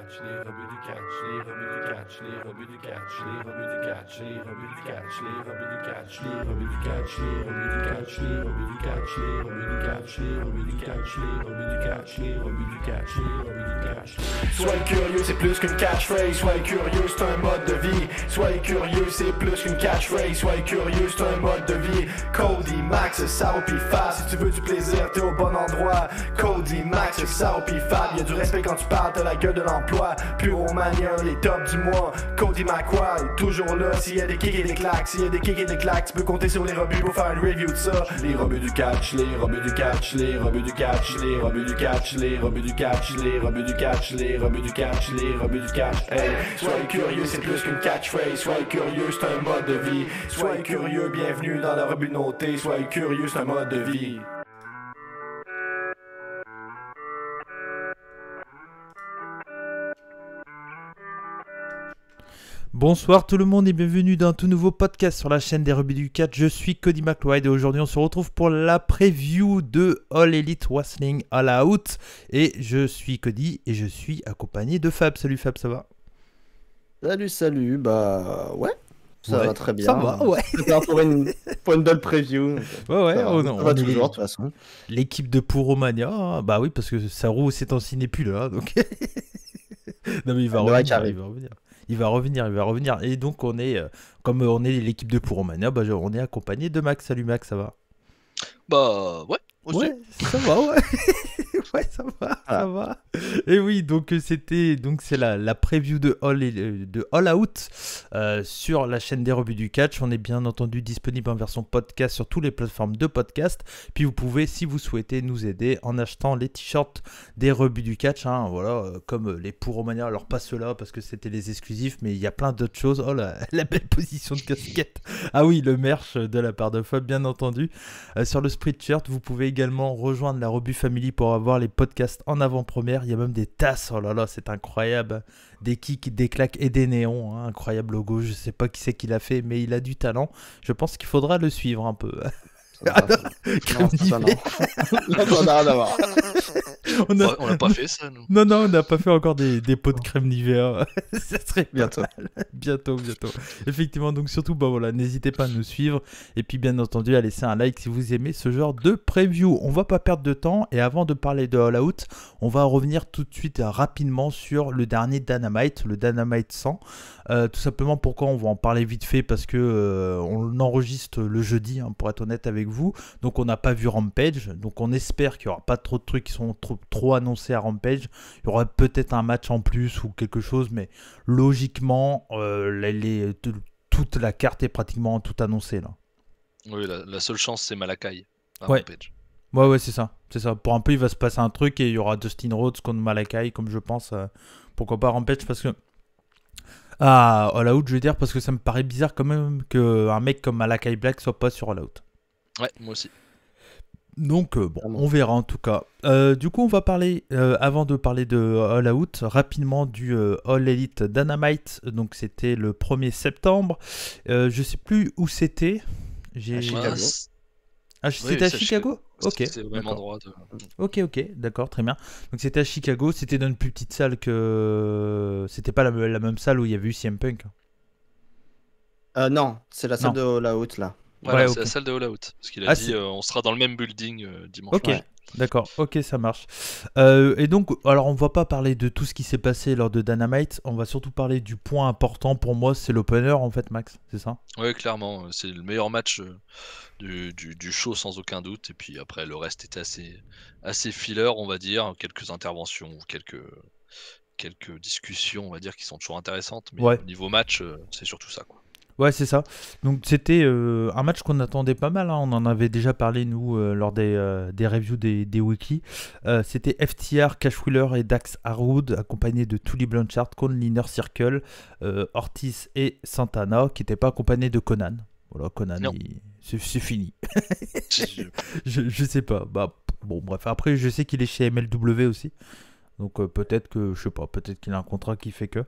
catch, les rebuts du catch, les rebuts du catch, les rebuts du catch, les rebuts du catch, les rebuts du catch, les rebuts du catch, les rebuts du catch, les rebuts du catch, les rebuts du catch, les rebuts du catch, les rebuts du catch, les rebuts du catch, les rebuts du catch, les rebuts du catch. Soyez curieux, c'est plus qu'une catchphrase. Soyez curieux, c'est un mode de vie. Soyez curieux, c'est plus qu'une catchphrase. Soyez curieux, c'est un mode de vie. Cody, Max, Sao pis Fab. Si tu veux du plaisir, t'es au bon endroit. Cody, Max, Sao pis Fab. Y'a du respect quand tu parles, t'as la gueule de l'emploi. Puromania, les tops du mois. Cody McQuarrie est toujours là. S'il y a des kicks et des claques, s'il y a des kicks et des claques, tu peux compter sur les rebuts pour faire une review de ça. Les rebuts du catch, les rebuts du catch, les rebuts du catch, les rebuts du catch, les rebuts du catch, les rebuts du catch, les rebuts du catch, les rebuts du catch. Hey, soyez curieux, c'est plus qu'une catchphrase. Soyez curieux, c'est un mode de vie. Soyez curieux, bienvenue dans la rebut notée. Soyez curieux, c'est un mode de vie. Bonsoir tout le monde et bienvenue dans un tout nouveau podcast sur la chaîne des rebuts du catch. Je suis Cody McLeod et aujourd'hui on se retrouve pour la preview de All Elite Wrestling All Out. Et je suis Cody et je suis accompagné de Fab. Salut Fab, ça va? Salut, bah ouais, ça va très bien. Ça va, ouais. C'est pour une belle preview. Ouais, Ça on va est toujours de toute façon. l'équipe de Puromania. Hein. Bah oui, parce que Saru ces temps-ci n'est plus là. Donc... non mais il va revenir. Il va revenir. Et donc, on est, comme on est l'équipe de Puromania, bah, on est accompagné de Max. Salut Max, ça va? Bah, ouais, aussi. Ouais, ça va, ouais. Ouais, ça va. Et oui, donc c'est la preview de All Out sur la chaîne des rebuts du catch. On est bien entendu disponible en version podcast sur toutes les plateformes de podcast. Puis vous pouvez, si vous souhaitez, nous aider en achetant les t-shirts des rebuts du catch. Hein, voilà, comme les Puromania. Alors pas ceux-là parce que c'était les exclusifs, mais il y a plein d'autres choses. Oh la belle position de casquette. Ah oui, le merch de la part de Fab, bien entendu. Sur le Spreadshirt, vous pouvez également rejoindre la Rebut Family pour avoir les podcasts en avant-première. Il y a même des tasses, oh là là, c'est incroyable. Des kicks, des claques et des néons, hein. Incroyable logo. Je sais pas qui c'est qui l'a fait, mais il a du talent. Je pense qu'il faudra le suivre un peu. Non, ça n'a rien à voir. On l'a pas fait ça, nous. Non, on n'a pas fait encore des pots de crème Nivea. Ça serait Bientôt. Bientôt. Effectivement, donc surtout, bah voilà, n'hésitez pas à nous suivre. Et puis, bien entendu, à laisser un like si vous aimez ce genre de preview. On va pas perdre de temps. Et avant de parler de All Out, on va revenir tout de suite rapidement sur le dernier Dynamite, le Dynamite 100. Tout simplement, pourquoi on va en parler vite fait? Parce que on enregistre le jeudi, hein, pour être honnête avec vous. Donc, on n'a pas vu Rampage. Donc, on espère qu'il n'y aura pas trop de trucs qui sont trop annoncés à Rampage. Il y aura peut-être un match en plus ou quelque chose, mais logiquement, toute la carte est pratiquement toute annoncée là. Oui, la seule chance, c'est Malakai à Ouais. Rampage. Ouais, c'est ça. Pour un peu, il va se passer un truc et il y aura Dustin Rhodes contre Malakai, comme je pense. Pourquoi pas Rampage? Parce que All Out, je veux dire, parce que ça me paraît bizarre quand même qu'un mec comme Malakai Black soit pas sur All Out. Ouais, moi aussi. Donc, bon, on verra en tout cas. Du coup, on va parler, avant de parler de All Out, rapidement du All Elite Dynamite. Donc, c'était le 1er septembre. Je sais plus où c'était. C'était à Chicago. Ok. C'est au même endroit. Ok, d'accord, très bien. Donc, c'était à Chicago. C'était dans une plus petite salle que. C'était pas la même salle où il y avait eu CM Punk. Non, c'est la salle de All Out là. Voilà, Ouais, c'est la salle de All Out. Parce qu'il a dit on sera dans le même building dimanche. Ok, Ouais. D'accord, ok, ça marche. Et donc, alors on va pas parler de tout ce qui s'est passé lors de Dynamite, on va surtout parler du point important pour moi, c'est l'opener en fait, Max, c'est ça? Oui, clairement. C'est le meilleur match du show sans aucun doute. Et puis après, le reste était assez filler, on va dire. Quelques interventions, quelques discussions, on va dire, qui sont toujours intéressantes. Mais Ouais. au niveau match, c'est surtout ça, quoi. Ouais, c'est ça. Donc c'était un match qu'on attendait pas mal, hein. On en avait déjà parlé nous lors des reviews des wikis. C'était FTR, Cash Wheeler et Dax Harwood accompagnés de Tully Blanchard, contre l'Inner Circle, Ortiz et Santana qui n'étaient pas accompagnés de Conan. Voilà, Conan, c'est fini. je sais pas. Bah, bon, bref, après je sais qu'il est chez MLW aussi. Donc peut-être que, je sais pas, peut-être qu'il a un contrat qui fait que,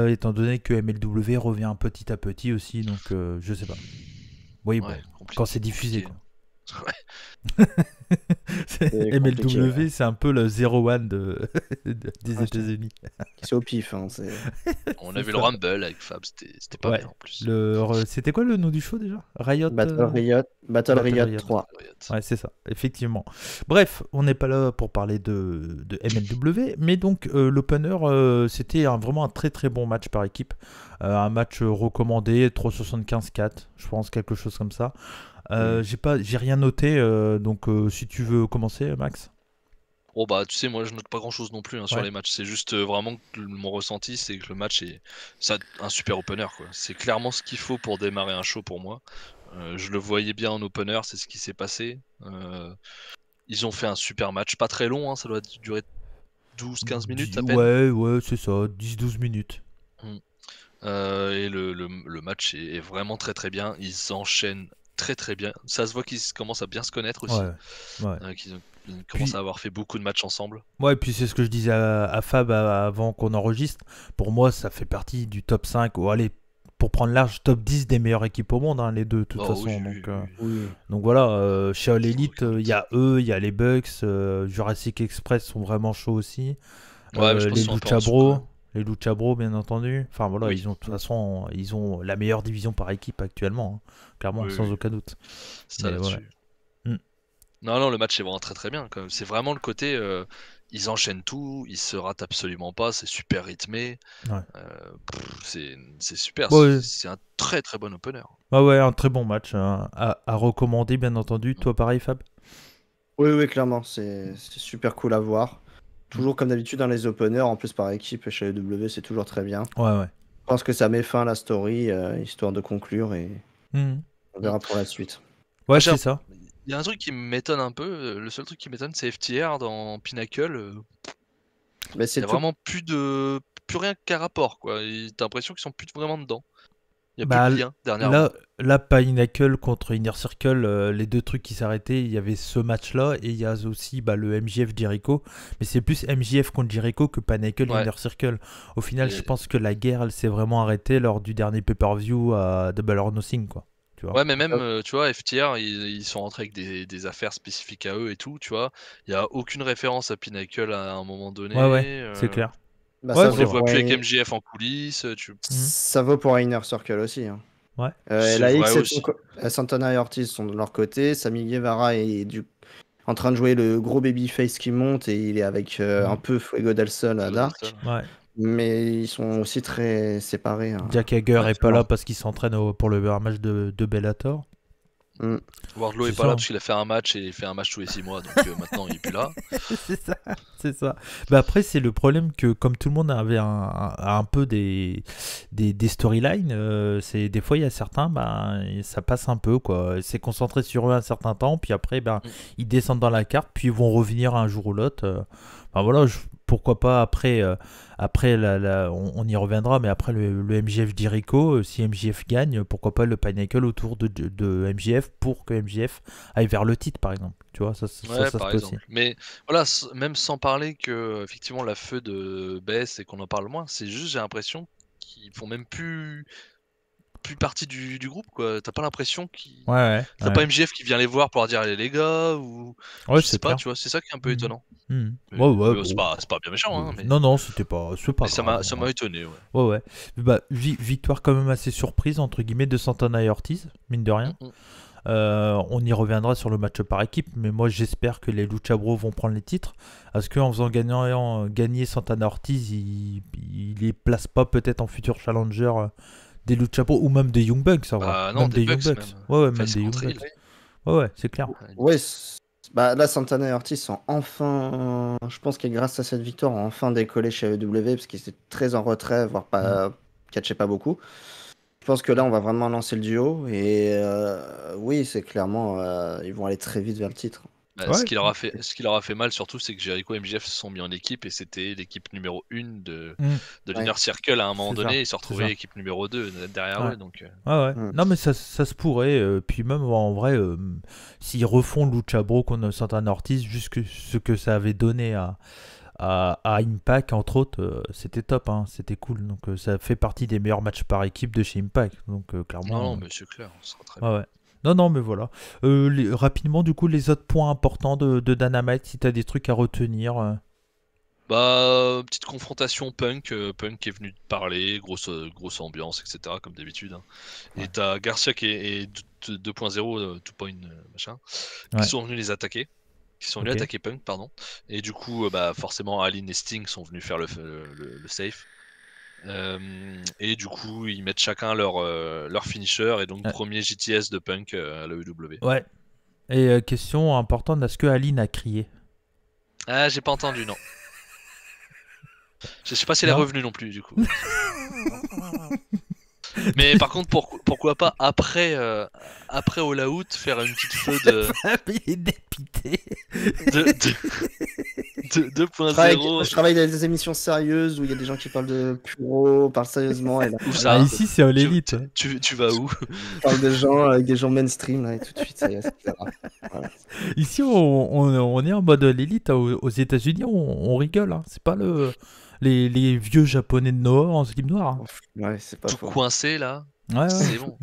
étant donné que MLW revient petit à petit aussi, donc je sais pas. Oui, bon, quand c'est diffusé, quoi. C'est compliqué, MLW, c'est un peu le 0-1 des Ouais, États-Unis. c'est au pif. Hein, On a C'est vu le ça. Rumble avec Fab, c'était pas Ouais. bien en plus. C'était quoi le nom du show déjà? Riot Battle Riot Battle Riot Riot. 3. Ouais, c'est ça, effectivement. Bref, on n'est pas là pour parler de MLW, mais donc l'opener, c'était vraiment un très très bon match par équipe. Un match recommandé, 375-4, je pense, quelque chose comme ça. J'ai rien noté, donc si tu veux commencer, Max. Bon bah tu sais moi je note pas grand chose non plus sur Ouais. les matchs, c'est juste vraiment que mon ressenti c'est que le match est un super opener quoi. C'est clairement ce qu'il faut pour démarrer un show pour moi. Je le voyais bien en opener, c'est ce qui s'est passé. Ils ont fait un super match, pas très long, ça doit durer 12-15 minutes à peine. Ouais, c'est ça, 10-12 minutes. Et le match est vraiment très très bien, ils enchaînent très très bien. Ça se voit qu'ils commencent à bien se connaître aussi, Ouais. ils commencent à avoir fait beaucoup de matchs ensemble. Ouais, et puis c'est ce que je disais à Fab avant qu'on enregistre. Pour moi, ça fait partie du top 5, ou allez, pour prendre large, top 10 des meilleures équipes au monde, hein, les deux, de toute façon. Donc voilà, chez All Elite, il y a eux, il y a les Bucks, Jurassic Express sont vraiment chauds aussi. Ouais, mais je pense Les qu'ils sont un peu en dessous, quand même. Lucha Bros, bien entendu. Enfin voilà, Oui. de toute façon, ils ont la meilleure division par équipe actuellement, hein, clairement, Oui, sans oui. aucun doute. Ça Mais là-dessus. Mm. Non, le match est vraiment très très bien. C'est vraiment le côté, ils enchaînent tout, ils se ratent absolument pas, c'est super rythmé. Ouais. C'est super, Ouais. c'est un très très bon opener. Ouais, un très bon match, hein, à recommander, bien entendu. Toi, pareil, Fab? Oui, clairement, c'est super cool à voir. Toujours comme d'habitude dans les openers, en plus par équipe chez AEW, c'est toujours très bien. Ouais. Je pense que ça met fin à la story, histoire de conclure, et Mhm. on verra pour la suite. Ouais, J'ai c'est ça. Il y a un truc qui m'étonne un peu, le seul truc qui m'étonne c'est FTR dans Pinnacle, Mais il c'est y a tout. vraiment plus rien qu'à rapport quoi. T'as l'impression qu'ils sont plus vraiment dedans. Il y a plus Bah, de lien dernièrement. là, Pinnacle contre Inner Circle, les deux trucs qui s'arrêtaient, il y avait ce match-là et il y a aussi le MJF Jericho. Mais c'est plus MJF contre Jericho que Pinnacle et Ouais. Inner Circle. Au final, Et- je pense que la guerre, elle s'est vraiment arrêtée lors du dernier pay-per-view à Double or Nothing, quoi. Tu vois. Ouais, mais même, tu vois, FTR, ils sont rentrés avec des affaires spécifiques à eux et tout, tu vois. Il y a aucune référence à Pinnacle à un moment donné. Ouais, c'est clair. Bah, Ouais, ça On vaut les c'est voit pour plus avec un- MJF en coulisses. Ça vaut pour Inner Circle aussi. Hein. Ouais. C'est LAX vrai et aussi. Santana et Ortiz sont de leur côté. Sami Guevara est en train de jouer le gros babyface qui monte et il est avec un peu Fuego del Sol à Dark. Ouais. Mais ils sont aussi très séparés. Hein. Jack Hager Ouais, est pas alors. là parce qu'il s'entraîne pour le match de Bellator. Wardlow est C'est pas ça. là parce qu'il a fait un match et il fait un match tous les 6 mois, donc maintenant il est plus là. c'est ça. Bah après, c'est le problème que comme tout le monde avait un peu des storylines, des fois il y a certains, ça passe un peu quoi. C'est concentré sur eux un certain temps, puis après, ils descendent dans la carte, puis ils vont revenir un jour ou l'autre. Voilà, pourquoi pas après, on y reviendra, mais après le MJF Jericho, si MJF gagne, pourquoi pas le Pinnacle autour de MJF pour que MJF aille vers le titre, par exemple. Tu vois, ça Ouais, se par peut exemple. aussi. Mais voilà, même sans parler que effectivement la feude baisse et qu'on en parle moins, c'est juste j'ai l'impression qu'ils font même plus partie du groupe quoi. T'as pas l'impression qu'ils Ouais. t'as pas MJF qui vient les voir pour leur dire allez les gars ou Ouais, je sais c'est pas, clair. tu vois, c'est ça qui est un peu étonnant. Ouais, Mais bon. c'est pas bien méchant hein, mais Non, c'est pas ça grave. m'a étonné ouais. Ouais. Victoire quand même assez surprise, entre guillemets, de Santana et Ortiz, mine de rien. On y reviendra sur le match par équipe, mais moi j'espère que les Lucha Bros vont prendre les titres. Parce qu'en faisant gagner Santana Ortiz, il les place pas peut-être en futur challenger des Lucha Bros ou même des Young Bucks. Ça va. Non, Même des Young Bucks, Bucks. même. Ouais, Face même des Young contre Bucks. heel. Ouais, c'est clair. Ouais, bah, là, Santana et Ortiz sont enfin, je pense que grâce à cette victoire, ont enfin décollé chez AEW parce qu'ils étaient très en retrait, voire pas, catchaient pas beaucoup. Je pense que là, on va vraiment lancer le duo et oui, c'est clairement, ils vont aller très vite vers le titre. Bah, Ouais. ce qui leur a fait mal surtout, c'est que Jericho et MJF se sont mis en équipe et c'était l'équipe numéro 1 de l'Inner Ouais. Circle à un moment C'est donné. ça, Ils se c'est retrouvaient ça. équipe numéro 2 derrière Ouais. eux. Donc, Ouais. Non, mais ça se pourrait. Puis même en vrai, s'ils refont Lucha Bros contre Santana Ortiz, juste ce que ça avait donné à Impact, entre autres, c'était top. Hein, c'était cool. Donc ça fait partie des meilleurs matchs par équipe de chez Impact. Donc clairement. non, mais c'est clair, ce sera très bien. Ouais. Non, mais voilà. Rapidement, du coup, les autres points importants de Dynamite, si t'as des trucs à retenir. Bah, petite confrontation Punk, Punk qui est venu te parler, grosse ambiance, etc. comme d'habitude. Hein. Ouais. Et t'as Garcia qui est 2.0, 2.0 machin, Ouais. qui sont venus les attaquer. Qui sont venus Ok. attaquer Punk, pardon. Et du coup, bah, forcément, Aline et Sting sont venus faire le safe. Et du coup, ils mettent chacun leur finisher. Et donc, Ouais. premier JTS de Punk à la WWE. Ouais. Et question importante, est-ce que Aline a crié? Ah, j'ai pas entendu, non. Je sais pas si elle est Non. revenue non plus, du coup. Mais par contre, pourquoi pas après All Out faire une petite feu de Il est dépité. 2.0 Je travaille dans des émissions sérieuses où il y a des gens qui parlent de puro, parlent sérieusement, et là, Où voilà, ça Ah, ici, c'est All tu, Elite. tu vas où? on parle des gens avec des gens mainstream, là, et tout de suite, ça y est, etc. Voilà. Ici, on est en mode All Elite. Aux États-Unis, on rigole. Hein. C'est pas les vieux japonais de Noah en slip noir. Hein. Ouais, c'est pas Tout faux. coincé là? Ouais. C'est bon.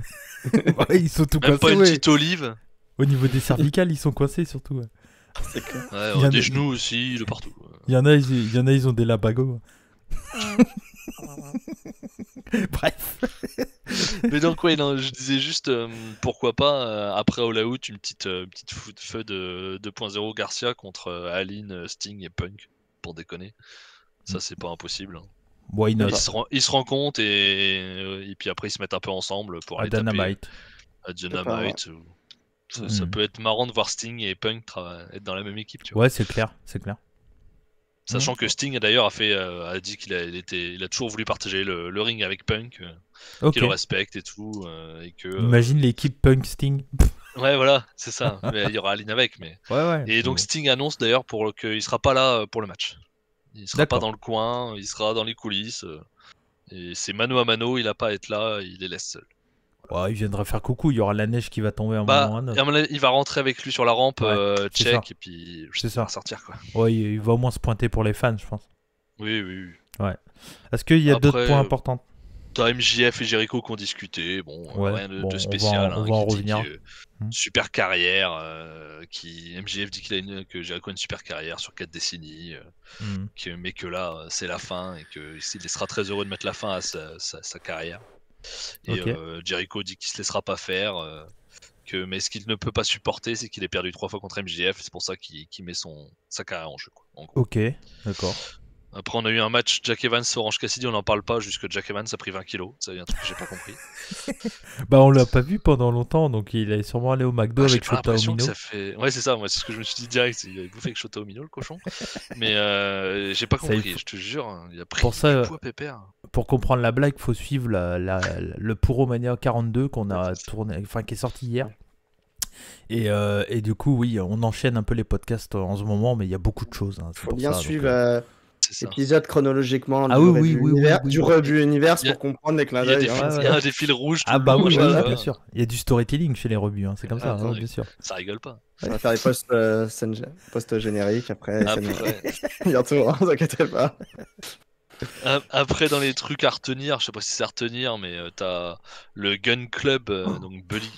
Ouais, ils sont tout Même pas coincés. une Ouais. petite olive? Au niveau des cervicales, ils sont coincés surtout. Ouais. C'est clair. Ouais, Il y en a- des genoux aussi, de partout. Il y en a, ils ont des labagos. Bref. Mais donc, ouais, non, je disais juste pourquoi pas après All Out une petite feu de 2.0 Garcia contre Aline, Sting et Punk, pour déconner. Ça, c'est pas impossible. Hein. Why not? Ils se rencontrent et puis après ils se mettent un peu ensemble pour À aller taper Dynamite. à Dynamite. Ça peut être marrant de voir Sting et Punk être dans la même équipe, tu vois. Ouais, c'est clair. C'est clair. Sachant que Sting d'ailleurs a dit qu'il a toujours voulu partager le ring avec Punk, Ok. qu'il le respecte et tout, et que. Imagine l'équipe Punk Sting. Ouais, voilà, c'est ça. Mais il y aura Aline avec, mais. Ouais. Et donc Sting annonce d'ailleurs qu'il sera pas là pour le match. Il sera pas D'accord. dans le coin, il sera dans les coulisses. Et c'est mano à mano, il a pas à être là, il les laisse seuls. Ouais, il viendra faire coucou. Il y aura la neige qui va tomber un moment ou un Bah, autre. il va rentrer avec lui sur la rampe, Ouais, c'est check, ça. et puis C'est il va ça. sortir quoi. Ouais, il va au moins se pointer pour les fans, je pense. Oui. Est-ce qu'il y a d'autres Après, points importants? T'as MJF et Jericho qui ont discuté, bon, Ouais, rien de bon, spécial. on va en qui dit revenir. super carrière, MJF dit que Jericho a une super carrière sur 4 décennies, mais que là c'est la fin et qu'il sera très heureux de mettre la fin à sa carrière. Et Ok. Jericho dit qu'il se laissera pas faire, mais ce qu'il ne peut pas supporter, c'est qu'il ait perdu 3 fois contre MJF, c'est pour ça qu'il met sa carrière en jeu, quoi, en gros. Ok, d'accord. Après, on a eu un match Jack Evans Orange Cassidy, on n'en parle pas, jusque Jack Evans a pris 20 kilos. Ça, c'est un truc que j'ai pas compris. Bah, on l'a pas vu pendant longtemps, donc il est sûrement allé au McDo J'ai avec pas Shota l'impression que Umino. ça fait. Ouais, c'est ça, moi, c'est ce que je me suis dit direct. Il avait bouffé avec Shota Umino, le cochon. Mais j'ai pas Ça, compris, il faut- je te jure. Hein, il a pris Pour ça, du poids pépère. Pour comprendre la blague, faut suivre le Puromania 42 qu'on a tourné, enfin qui est sorti hier. Et du coup, oui, on enchaîne un peu les podcasts en ce moment, mais il y a beaucoup de choses. Hein, c'est Faut pour bien ça, donc, suivre C'est ça. épisode chronologiquement Ah du oui, Rebut oui, Univers, oui, du oui. Rebut Univers Il y a- pour comprendre les clins Il y a des d'œil. fils, hein. il y a des fils rouges. Tout Ah le bah long, oui, machin, oui, ça. bien sûr. Il y a du storytelling chez les rebuts, hein, c'est comme ça, Attends, hein, oui. bien sûr. Ça rigole pas. On va faire les post-génériques après. Après, Bientôt, hein, vous inquiétez pas. après, dans les trucs à retenir, je sais pas si c'est à retenir, mais t'as le Gun Club, donc Bully.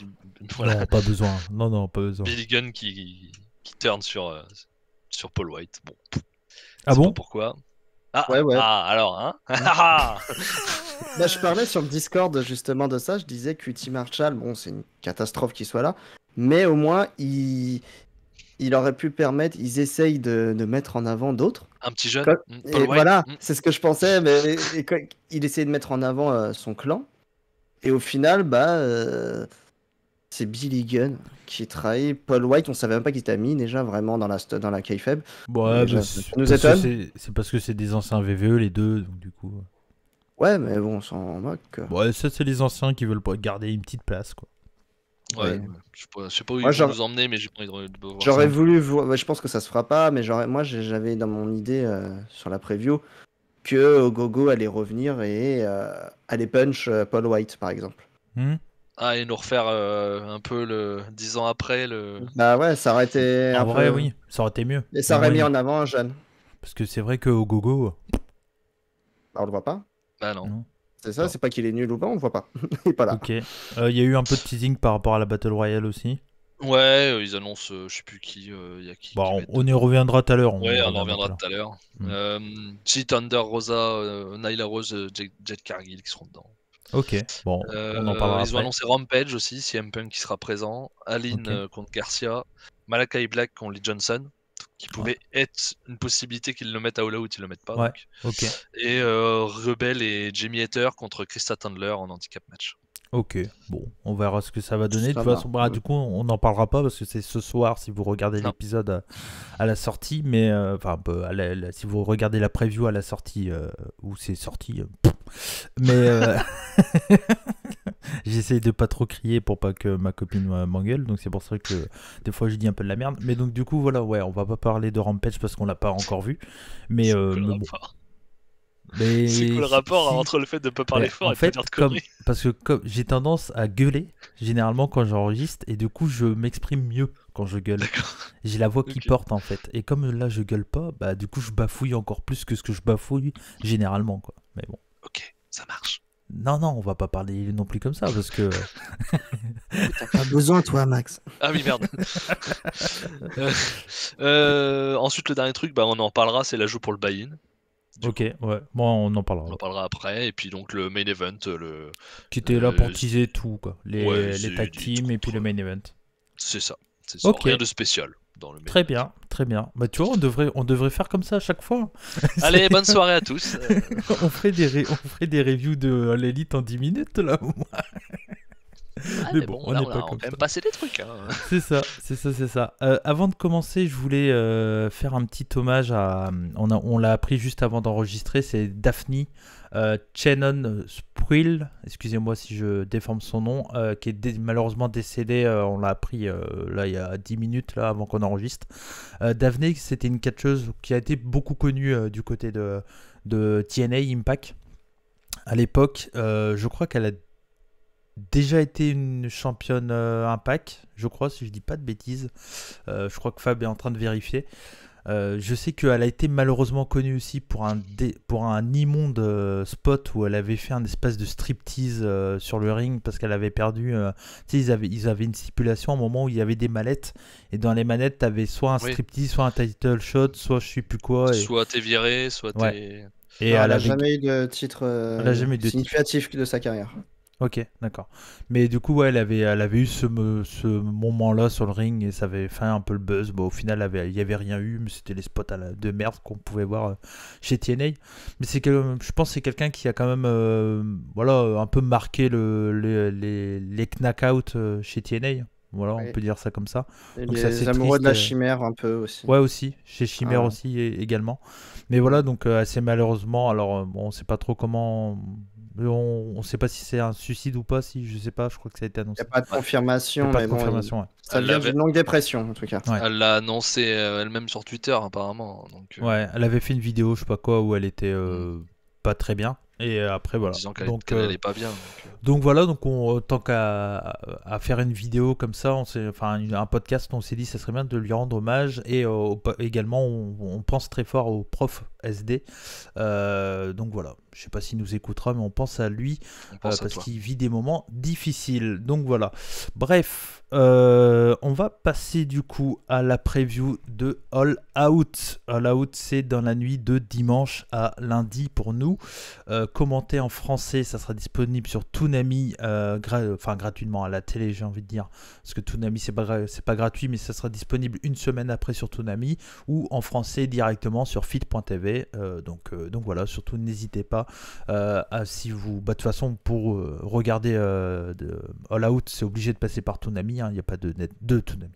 Voilà. Non, pas besoin. Non, pas besoin. Billy Gunn qui turn sur Paul White. Bon, Ah je sais bon pas pourquoi. Ah, Ouais. ah, alors, hein. Ah, Bah, je parlais sur le Discord justement de ça. Je disais que QT Marshall, bon, c'est une catastrophe qu'il soit là, mais au moins il aurait pu permettre. Ils essayent de mettre en avant d'autres. un petit jeune. Paul Paul White. Voilà, c'est ce que je pensais. Mais il essayait de mettre en avant son clan, et au final, c'est Billy Gunn qui trahit Paul White. On savait même pas qu'il était mis déjà vraiment dans la kayfabe. Ouais, Déjà, bah, ça nous parce que étonne. c'est parce que c'est des anciens VVE les deux, donc du coup. Ouais, mais bon, on s'en moque. Ouais, ça c'est les anciens qui veulent pas garder une petite place, quoi. Ouais, Ouais. je sais pas où Moi, ils vont nous emmener, mais j'ai pas envie de voir J'aurais ça. voulu voir, je pense que ça se fera pas, mais j'avais dans mon idée sur la preview que Ogogo allait revenir et allait punch Paul White par exemple. Ah, et nous refaire un peu 10 ans après le. Bah ouais, ça aurait été En un vrai, peu... oui, ça aurait été mieux. Et ça Mais aurait moi, mis il- en avant un jeune. Parce que c'est vrai qu'au gogo, Bah, on le voit pas. Bah non. non. C'est ça, Non. c'est pas qu'il est nul ou pas, on le voit pas. Il est pas là. Ok. Il y a eu un peu de teasing par rapport à la Battle Royale aussi. Ouais, ils annoncent, je sais plus qui, il y a qui va Bon, être on y reviendra tout à l'heure. Ouais, y on en reviendra reviendra tout à l'heure. Mm. Thunder Rosa, Nyla Rose, Jet Cargill qui seront dedans. Ok, bon, on en parlera Ils ont après. annoncé Rampage aussi, CM Punk qui sera présent, Aline Ok. contre Garcia, Malakai Black contre Lee Johnson, qui pouvait être une possibilité qu'ils le mettent à All Out, ils le mettent pas. Ouais, Donc. ok. Et Rebel et Jamie Hater contre Krista Tandler en handicap match. Ok, bon, on verra ce que ça va donner. De Ça toute va. façon, bah, du coup, on n'en parlera pas parce que c'est ce soir si vous regardez Non. l'épisode à la sortie, mais enfin, si vous regardez la preview à la sortie où c'est sorti, mais j'essaye de pas trop crier pour pas que ma copine m'engueule, donc c'est pour ça que des fois je dis un peu de la merde. Mais donc du coup, voilà, ouais, on va pas parler de Rampage parce qu'on l'a pas encore vu, mais, C'est quoi le mais bon. rapport Mais C'est quoi le rapport si- entre le fait de pas parler Ouais, fort en et de fait, pas dire de conneries parce que comme j'ai tendance à gueuler généralement quand j'enregistre et du coup je m'exprime mieux quand je gueule. D'accord. J'ai la voix qui Ok. porte en fait. Et comme là je gueule pas, bah du coup je bafouille encore plus que ce que je bafouille généralement quoi. Mais bon. Ok, ça marche. Non, on va pas parler non plus comme ça parce que T'as pas besoin, toi, Max. Ah oui, merde. Ensuite, le dernier truc, bah, on en parlera, c'est l'ajout pour le buy-in. Du ok, coup, ouais, bon on en on parlera. en parlera après. Et puis donc le main event, Qui était là pour euh, teaser tout quoi. ouais, Les c'est tag dit teams et puis le contre- main event. c'est ça. C'est ça. Ok. Rien de spécial dans le main Très event. bien, très bien. Bah tu vois, on devrait faire comme ça à chaque fois. Allez, bonne soirée à tous. On ferait on ferait des reviews de l'élite en 10 minutes là. Ouais, Mais mais bon, bon, on là, n'est on pas a comme quand même ça. passé des trucs. Hein. C'est ça, c'est ça, c'est ça. Avant de commencer, je voulais faire un petit hommage à. On l'a appris juste avant d'enregistrer, c'est Daphne Shannon Sproul, excusez-moi si je déforme son nom, qui est malheureusement décédée. On l'a appris là il y a 10 minutes là, avant qu'on enregistre. Daphne, c'était une catcheuse qui a été beaucoup connue du côté de TNA Impact. À l'époque, je crois qu'elle a déjà été une championne Impact, je crois, si je dis pas de bêtises. Je crois que Fab est en train de vérifier. Je sais qu'elle a été malheureusement connue aussi pour un immonde spot où elle avait fait un espèce de striptease sur le ring parce qu'elle avait perdu. Tu sais, ils avaient une stipulation à un moment où il y avait des mallettes et dans les manettes, tu avais soit un Oui. striptease, soit un title shot, soit je sais plus quoi. Soit t'es viré, soit Ouais. t'es. Et Non, elle elle a avait. jamais eu de titre Elle a jamais eu de titre. significatif de sa carrière. Ok, d'accord. Mais du coup, ouais, elle avait eu ce moment-là sur le ring et ça avait fait un peu le buzz. Bon, au final, il n'y avait rien eu, mais c'était les spots de merde qu'on pouvait voir chez TNA. Mais je pense que c'est quelqu'un qui a quand même voilà, un peu marqué les knockouts chez TNA. Voilà, Oui. on peut dire ça comme ça. Et Donc, c'est assez les amoureux de la triste, chimère, un peu aussi. Ouais, aussi. Chez Chimère Ah. aussi également. Mais voilà, donc assez malheureusement. Alors, bon, on sait pas trop comment. On sait pas si c'est un suicide ou pas. Si, je sais pas. Je crois que ça a été Il n'y annoncé. a pas de Il y a confirmation, pas mais de bon, confirmation. Ouais. ça Elle vient l'avait- d'une longue dépression, en tout cas. Ouais. Elle l'a annoncé elle-même sur Twitter, apparemment. Donc, Ouais, elle avait fait une vidéo, je sais pas quoi, où elle était pas très bien. Et après, en voilà. disant Donc, qu'elle allait pas bien. Donc voilà, donc tant qu'à faire une vidéo comme ça, un podcast, on s'est dit ça serait bien de lui rendre hommage et également on pense très fort au prof SD. Donc voilà, je sais pas s'il nous écoutera, mais on pense à lui On pense à parce toi. qu'il vit des moments difficiles. Donc voilà. Bref, on va passer du coup à la preview de All Out. All Out, c'est dans la nuit de dimanche à lundi pour nous. Commenté en français, ça sera disponible sur Toonami, gratuitement à la télé, j'ai envie de dire, parce que Toonami c'est pas gratuit, mais ça sera disponible une semaine après sur Toonami ou en français directement sur fit.tv. Donc voilà, surtout n'hésitez pas si vous, de toute façon pour regarder All Out, c'est obligé de passer par Toonami, il n'y a pas de Toonami.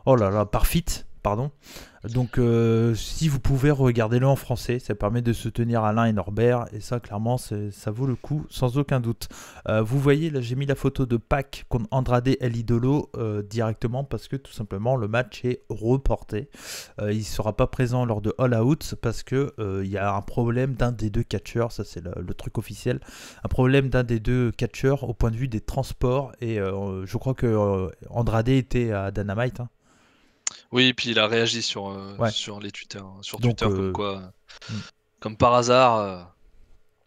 Oh là là, par Fit. Pardon. Donc si vous pouvez, regardez-le en français, ça permet de soutenir Alain et Norbert, et ça clairement ça vaut le coup sans aucun doute. Vous voyez là, j'ai mis la photo de Pac contre Andrade El Idolo directement parce que tout simplement le match est reporté. Il ne sera pas présent lors de All Out parce que il y a un problème d'un des deux catcheurs, ça c'est le truc officiel, un problème d'un des deux catcheurs au point de vue des transports, et je crois que Andrade était à Dynamite, hein. Oui, et puis il a réagi sur, Ouais. sur les Twitter, sur Donc, Twitter comme quoi, mm. comme par hasard,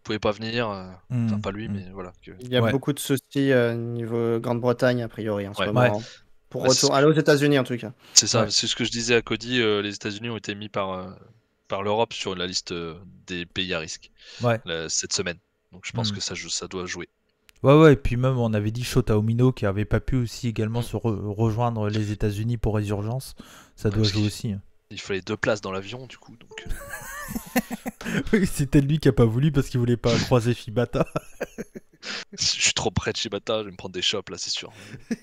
pouvait pas venir. Enfin, Hmm, pas lui, hmm. mais voilà. Il y a Ouais. beaucoup de soucis niveau Grande-Bretagne, a priori, en ce Ouais. moment. Hein. Pour Ouais, c'est retour, aller aux États-Unis en tout cas. C'est ça, Ouais. c'est ce que je disais à Cody. Les États-Unis ont été mis par l'Europe sur la liste des pays à risque Ouais. cette semaine. Donc je pense Hmm. que ça doit jouer. Ouais, et puis même on avait dit Shota Umino qui avait pas pu aussi également Mm. se rejoindre les États-Unis pour Résurgence. Ça doit Parce jouer qu'il- aussi. Hein. Il fallait 2 places dans l'avion, du coup. Donc, Oui, c'était lui qui a pas voulu parce qu'il voulait pas croiser Shibata. je suis trop près de Shibata, je vais me prendre des chops là, c'est sûr.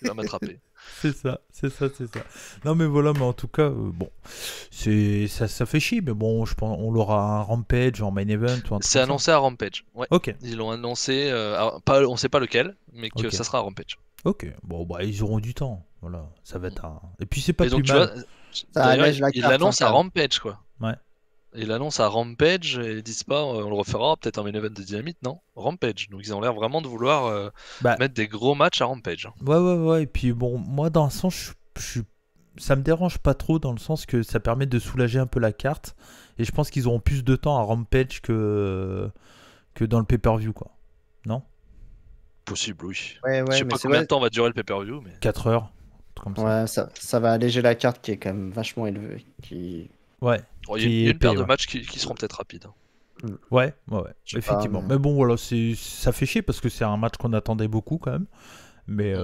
Il va m'attraper. C'est ça. Non mais voilà, mais en tout cas, bon, ça fait chier, mais bon, je pense on l'aura un Rampage en main event ou un truc C'est comme ça. annoncé à Rampage. Ouais. Ok, Ils l'ont annoncé, on sait pas lequel, mais que Ok. ça sera à Rampage. ok. Bon, bah ils auront du temps. Voilà, ça va être un. Et puis c'est pas Et donc plus tu mal. vois, Ça d'ailleurs, allège la il carte, l'annonce hein, à quand même. Rampage, quoi. Ouais. Il l'annonce à Rampage et ils disent pas on le refera peut-être en main event de Dynamite, non, Rampage. Donc ils ont l'air vraiment de vouloir Bah, mettre des gros matchs à Rampage. ouais. Et puis bon, moi dans un sens, ça me dérange pas trop dans le sens que ça permet de soulager un peu la carte. Et je pense qu'ils auront plus de temps à Rampage que dans le pay-per-view, quoi. Non? Possible, oui. Ouais, Je ouais, sais mais pas c'est combien vrai. de temps va durer le pay-per-view, mais 4 heures, un truc comme ça. Ouais, ça va alléger la carte qui est quand même vachement élevée. Ouais. oh, il Qui y a est une paire épais, de ouais. matchs qui seront peut-être rapides. Ouais, Je sais effectivement. pas, mais bon, voilà, ça fait chier parce que c'est un match qu'on attendait beaucoup quand même. Mais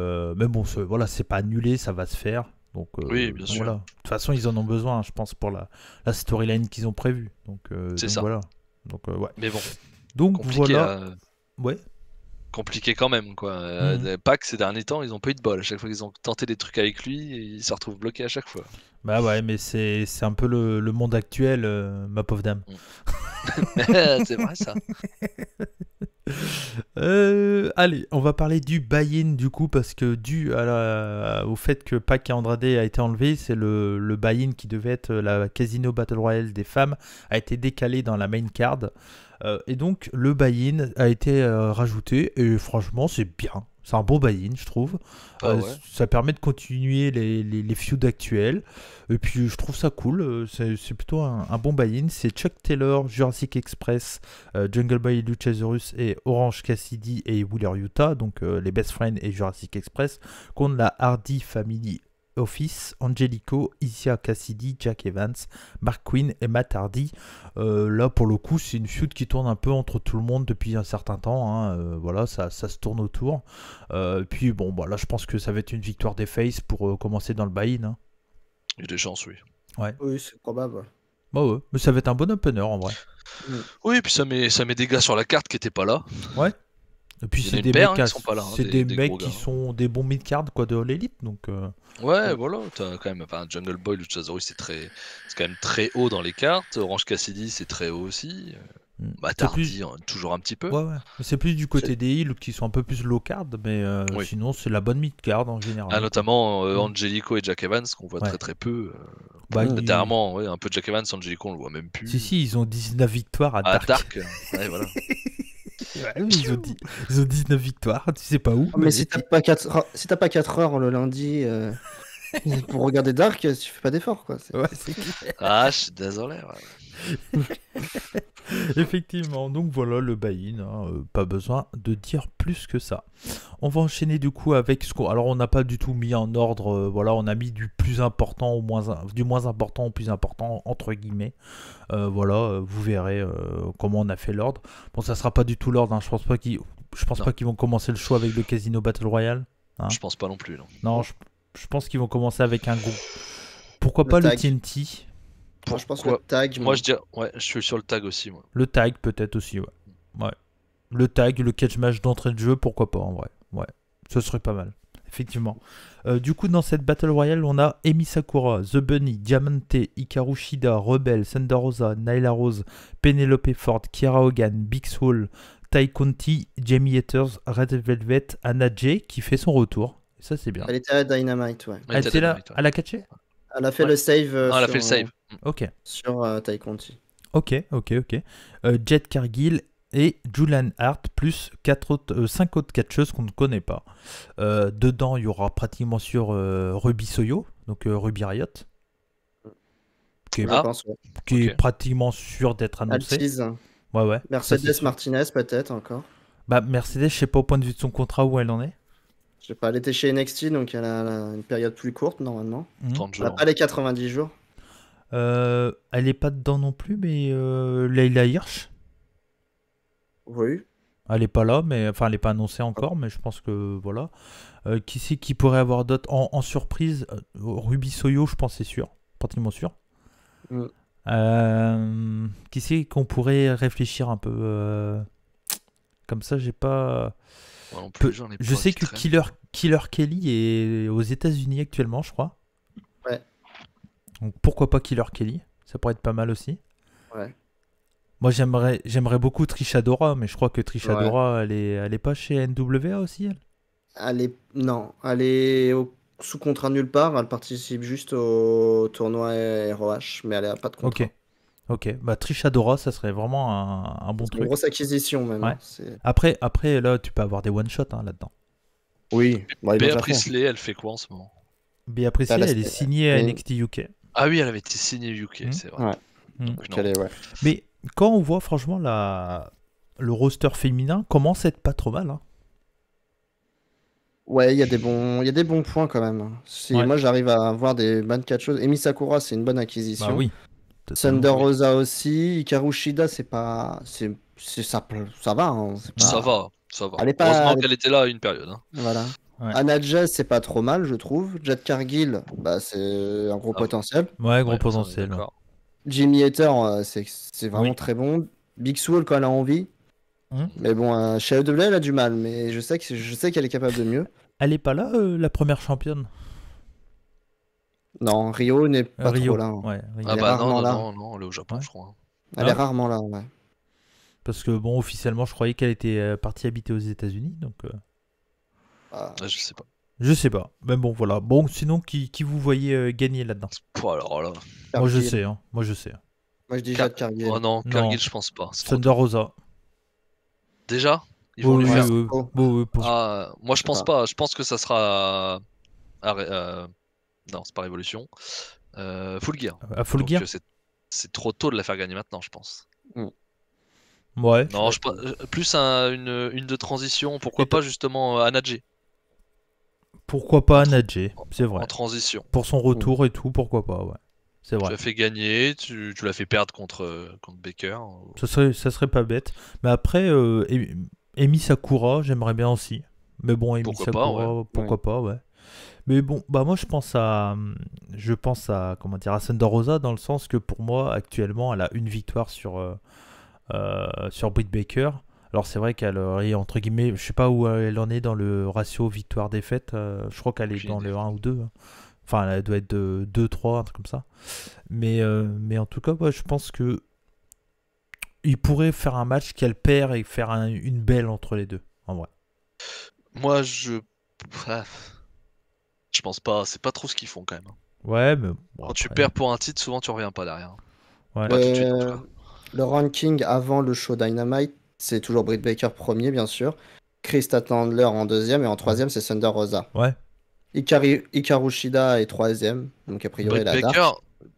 bon, voilà, c'est pas annulé, ça va se faire. Donc, Oui, bien sûr. voilà. De toute façon, ils en ont besoin, je pense, pour la storyline qu'ils ont prévue. Donc, C'est donc ça. voilà. Donc, ouais. Mais bon, Donc, compliqué, voilà. Ouais. compliqué quand même, quoi. Pac, ces derniers temps, ils ont pas eu de bol. À chaque fois qu'ils ont tenté des trucs avec lui, ils se retrouvent bloqués à chaque fois. Bah ouais, mais c'est un peu le monde actuel, ma pauvre dame. C'est vrai, ça. Allez, on va parler du buy-in du coup parce que au fait que Pac et Andrade a été enlevé, c'est le buy-in qui devait être la Casino Battle Royale des femmes a été décalé dans la main card et donc le buy-in a été rajouté et franchement c'est bien. C'est un bon buy-in, je trouve. Ah ouais. Ça permet de continuer les feuds actuels. Et puis, je trouve ça cool. C'est plutôt un bon buy-in. C'est Chuck Taylor, Jurassic Express, Jungle Boy Luchasaurus et Orange Cassidy et Wheeler Yuta, donc les Best Friends et Jurassic Express, contre la Hardy Family Office, Angelico, Isia Cassidy, Jack Evans, Mark Quinn et Matt Hardy. Là, pour le coup, c'est une feud qui tourne un peu entre tout le monde depuis un certain temps. Hein. Voilà, ça se tourne autour. Puis, bon, bah, là, je pense que ça va être une victoire des Faces pour commencer dans le buy-in. Hein. Il y a des chances, oui. Oui, c'est probable. Bah ouais, mais ça va être un bon opener en vrai. Oui, puis ça met des gars sur la carte qui étaient pas là. Ouais. Et puis Il y en a c'est une des paire, mecs, hein, qui sont pas là, hein, c'est des des gros mecs qui gars. sont des bons mid-card quoi de All Elite. Donc, Ouais, voilà, t'as quand même, enfin, Jungle Boy, Luchasaurus, c'est quand même très haut dans les cartes. Orange Cassidy, c'est très haut aussi. Bah, c'est plus... Tardy, toujours un petit peu. Ouais. Mais c'est plus du côté des heels qui sont un peu plus low card, mais Oui. sinon c'est la bonne mid-card en général. Ah, notamment Angelico et Jack Evans, qu'on voit Ouais. très peu. Bah, Dernièrement, ouais, un peu Jack Evans, Angelico, on le voit même plus. Si, ils ont 19 victoires à Ah, Dark. Dark, ouais, voilà. Ouais, ils ont 19 victoires, tu sais pas où. Mais si t'as pas 4 heures le lundi pour regarder Dark, tu fais pas d'effort, quoi. Ouais, c'est clair. Ah, je suis désolé. Ouais. Effectivement, donc voilà le buy-in, hein, pas besoin de dire plus que ça. On va enchaîner du coup avec ce qu'on... Alors on n'a pas du tout mis en ordre, voilà, on a mis du plus important au du moins important au plus important entre guillemets. Voilà, vous verrez comment on a fait l'ordre. Bon, ça sera pas du tout l'ordre, hein, je pense pas qu'ils vont commencer le show avec le Casino Battle Royale. Hein. Je pense pas non plus. Non, je pense qu'ils vont commencer avec un gros. Pourquoi Le pas tag. le TNT? Moi, je pense que le tag. Moi, je suis sur le tag aussi, moi. Le tag peut-être aussi, ouais. Le tag, le catch match d'entrée de jeu, pourquoi pas en vrai. Ouais, ce serait pas mal, effectivement. Du coup, dans cette Battle Royale, on a Emi Sakura, The Bunny, Diamante, Hikaru Shida, Rebel, Thunder Rosa, Nyla Rose, Penelope Ford, Kiera Hogan, Big Swole, Ty Conti, Jamie Hatters, Red Velvet, Anna Jay qui fait son retour. Et ça, c'est bien. Elle était à Dynamite, ouais. Elle était là, elle a catché? Elle a fait le save. Elle a fait le save. Ok. Sur Tai Conti. Ok. Jet Cargill et Julian Hart, plus 5 autres catcheuses qu'on ne connaît pas. Dedans, il y aura pratiquement sur Ruby Soyo, donc Ruby Riot, qui est, Je pense, ouais. qui est pratiquement sûr d'être annoncé. Altiz. Ouais. Ça, c'est Mercedes sûr. Martinez, peut-être encore. Bah, Mercedes, je sais pas au point de vue de son contrat où elle en est. Je sais pas, elle était chez NXT, donc elle a une période plus courte normalement. 30 Elle n'a jours. pas les 90 jours. Elle est pas dedans non plus, mais Leila Hirsch, Oui. elle est pas là, mais enfin, elle est pas annoncée encore, mais je pense que voilà. Qui c'est qui pourrait avoir d'autres en surprise? Ruby Soyo, je pense, c'est sûr, pratiquement sûr. Mm. Qui c'est qu'on pourrait réfléchir un peu comme ça, j'ai pas. Moi non plus, j'en ai Je pas sais qui que traînent. Killer Kelly est aux États-Unis actuellement, je crois. Ouais. Donc pourquoi pas Killer Kelly? Ça pourrait être pas mal aussi. Ouais. Moi j'aimerais beaucoup Trisha Dora, mais je crois que Trisha Ouais. Dora elle est pas chez NWA aussi elle. Non, elle est sous contrat nulle part. Elle participe juste au tournoi ROH, mais elle a pas de contrat. Ok. Bah Trisha Dora, ça serait vraiment un bon C'est une truc. grosse acquisition même. Ouais. Hein. C'est- Après là tu peux avoir des one shot là-dedans. Oui, bon, ils l'ont Béa déjà fait. Priestley, elle fait quoi en ce moment? Béa Priestley, Elle a- elle est signée à mais- NXT UK. Ah oui, elle avait été signée UK, Hmm. c'est vrai. Ouais. Hmm. Donc, Donc elle est, ouais. Mais quand on voit franchement le roster féminin commence à être pas trop mal. Hein. Ouais, il y a des bons points quand même. Si Ouais. moi j'arrive à voir des bonnes catcheuses. Emi Sakura, c'est une bonne acquisition. Bah oui. totalement. Thunder Rosa aussi. Hikaru Shida, c'est pas. Ça va. Hein. C'est Ça pas- va. Elle est pas- Heureusement elle est- qu'elle était là à une période. Hein. Voilà. Ouais. Anna Jazz, c'est pas trop mal, je trouve. Jet Cargill, bah, c'est un gros Ah, potentiel. Ouais, gros Ouais, ça, on est potentiel. d'accord. Jimmy Hater, c'est vraiment Oui. très bon. Big Swole quand elle a envie. Hmm. Mais bon, chez AEW, elle a du mal, mais je sais qu'elle est capable de mieux. Elle est pas là, la première championne. Non, Rio n'est pas Rio. trop là. Hein. Ouais, Rio. Ah est bah rarement là. non, elle est au Japon, Ouais. je crois. Elle Ah. est rarement là, ouais. Parce que bon, officiellement, je croyais qu'elle était partie habiter aux États-Unis, donc Ah, Ah, je sais pas. je sais pas. Mais bon, voilà. Bon, sinon, qui vous voyez gagner là-dedans? Pouah, alors là. Moi, je Cargill. sais. Hein. Moi, je sais. Moi, je dis Car- Jade Cargill. Oh non, Non. Cargill, je pense pas. C'est trop Thunder Rosa. Déjà? Ils vont Oui, lui oui, faire. oui. Oh. Oui, oui, pour- Ah, moi je sais pense pas. pas. Je pense que ça sera. Non, c'est pas Révolution. Full Gear. à Full Donc, Gear. c'est trop tôt de la faire gagner maintenant, je pense. Ouais. Non, plus une de transition. Pourquoi Et pas justement Anna Jay Pourquoi pas Nadje? C'est vrai. en transition. Pour son retour et tout, pourquoi pas, ouais. C'est Tu vrai. l'as fait gagner, tu l'as fait perdre contre Baker. Ça serait pas bête. Mais après, Emi Sakura, j'aimerais bien aussi. Mais bon, Emi Pourquoi pas, Sakura, pourquoi pas, ouais. Mais bon, bah moi je pense à comment dire, à Thunder Rosa dans le sens que pour moi actuellement elle a une victoire sur Britt Baker. Alors c'est vrai qu'elle est entre guillemets, je sais pas où elle en est dans le ratio victoire-défaite. Je crois qu'elle est Aucune dans idée. le 1 ou 2. Hein. Enfin, elle doit être de 2-3, un truc comme ça. Mais en tout cas, ouais, je pense que il pourrait faire un match qu'elle perd et faire une belle entre les deux, en vrai. Moi, ah, je pense pas. C'est pas trop ce qu'ils font quand même. Ouais, mais bon, Quand tu après, perds pour un titre, souvent tu reviens pas derrière. ouais. Pas tout de suite, en tout cas. Le ranking avant le show Dynamite, c'est toujours Britt Baker premier, bien sûr. Krista Tandler en deuxième, et en troisième, c'est Thunder Rosa. Ouais. Hikaru Shida est troisième, donc a priori, elle a Dark.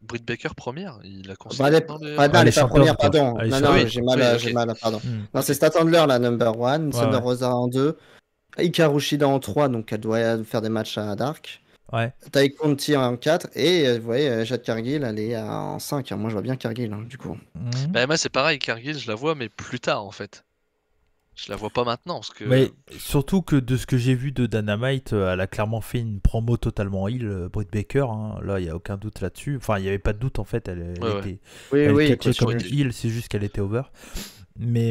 Britt Baker première, il a Bah, considéré elle est, dans les... non, elle elle est est pas championne, première, quoi. pardon. Elle est Non, championne. non, Oui, j'ai mal, oui, j'ai ok. mal, pardon. Hmm. Non, c'est Star Tandler, la number one. Thunder ouais. Rosa en 2. Hikaru Shida en 3, donc elle doit faire des matchs à Dark. Ouais. Tai Conti en 4. Et vous voyez, Jade Cargill, elle est en 5. Moi, je vois bien Cargill, hein, du coup. Hmm. Bah, moi c'est pareil, Cargill, je la vois, mais plus tard en fait. Je la vois pas maintenant, parce que... Mais surtout que de ce que j'ai vu de Dynamite, elle a clairement fait une promo totalement heel, Britt Baker. Hein. Là, il n'y a aucun doute là-dessus. Enfin, il n'y avait pas de doute en fait. Elle Ouais, était Oui, elle oui. catchait quoi, comme sur une heel, c'est juste qu'elle était over. Mais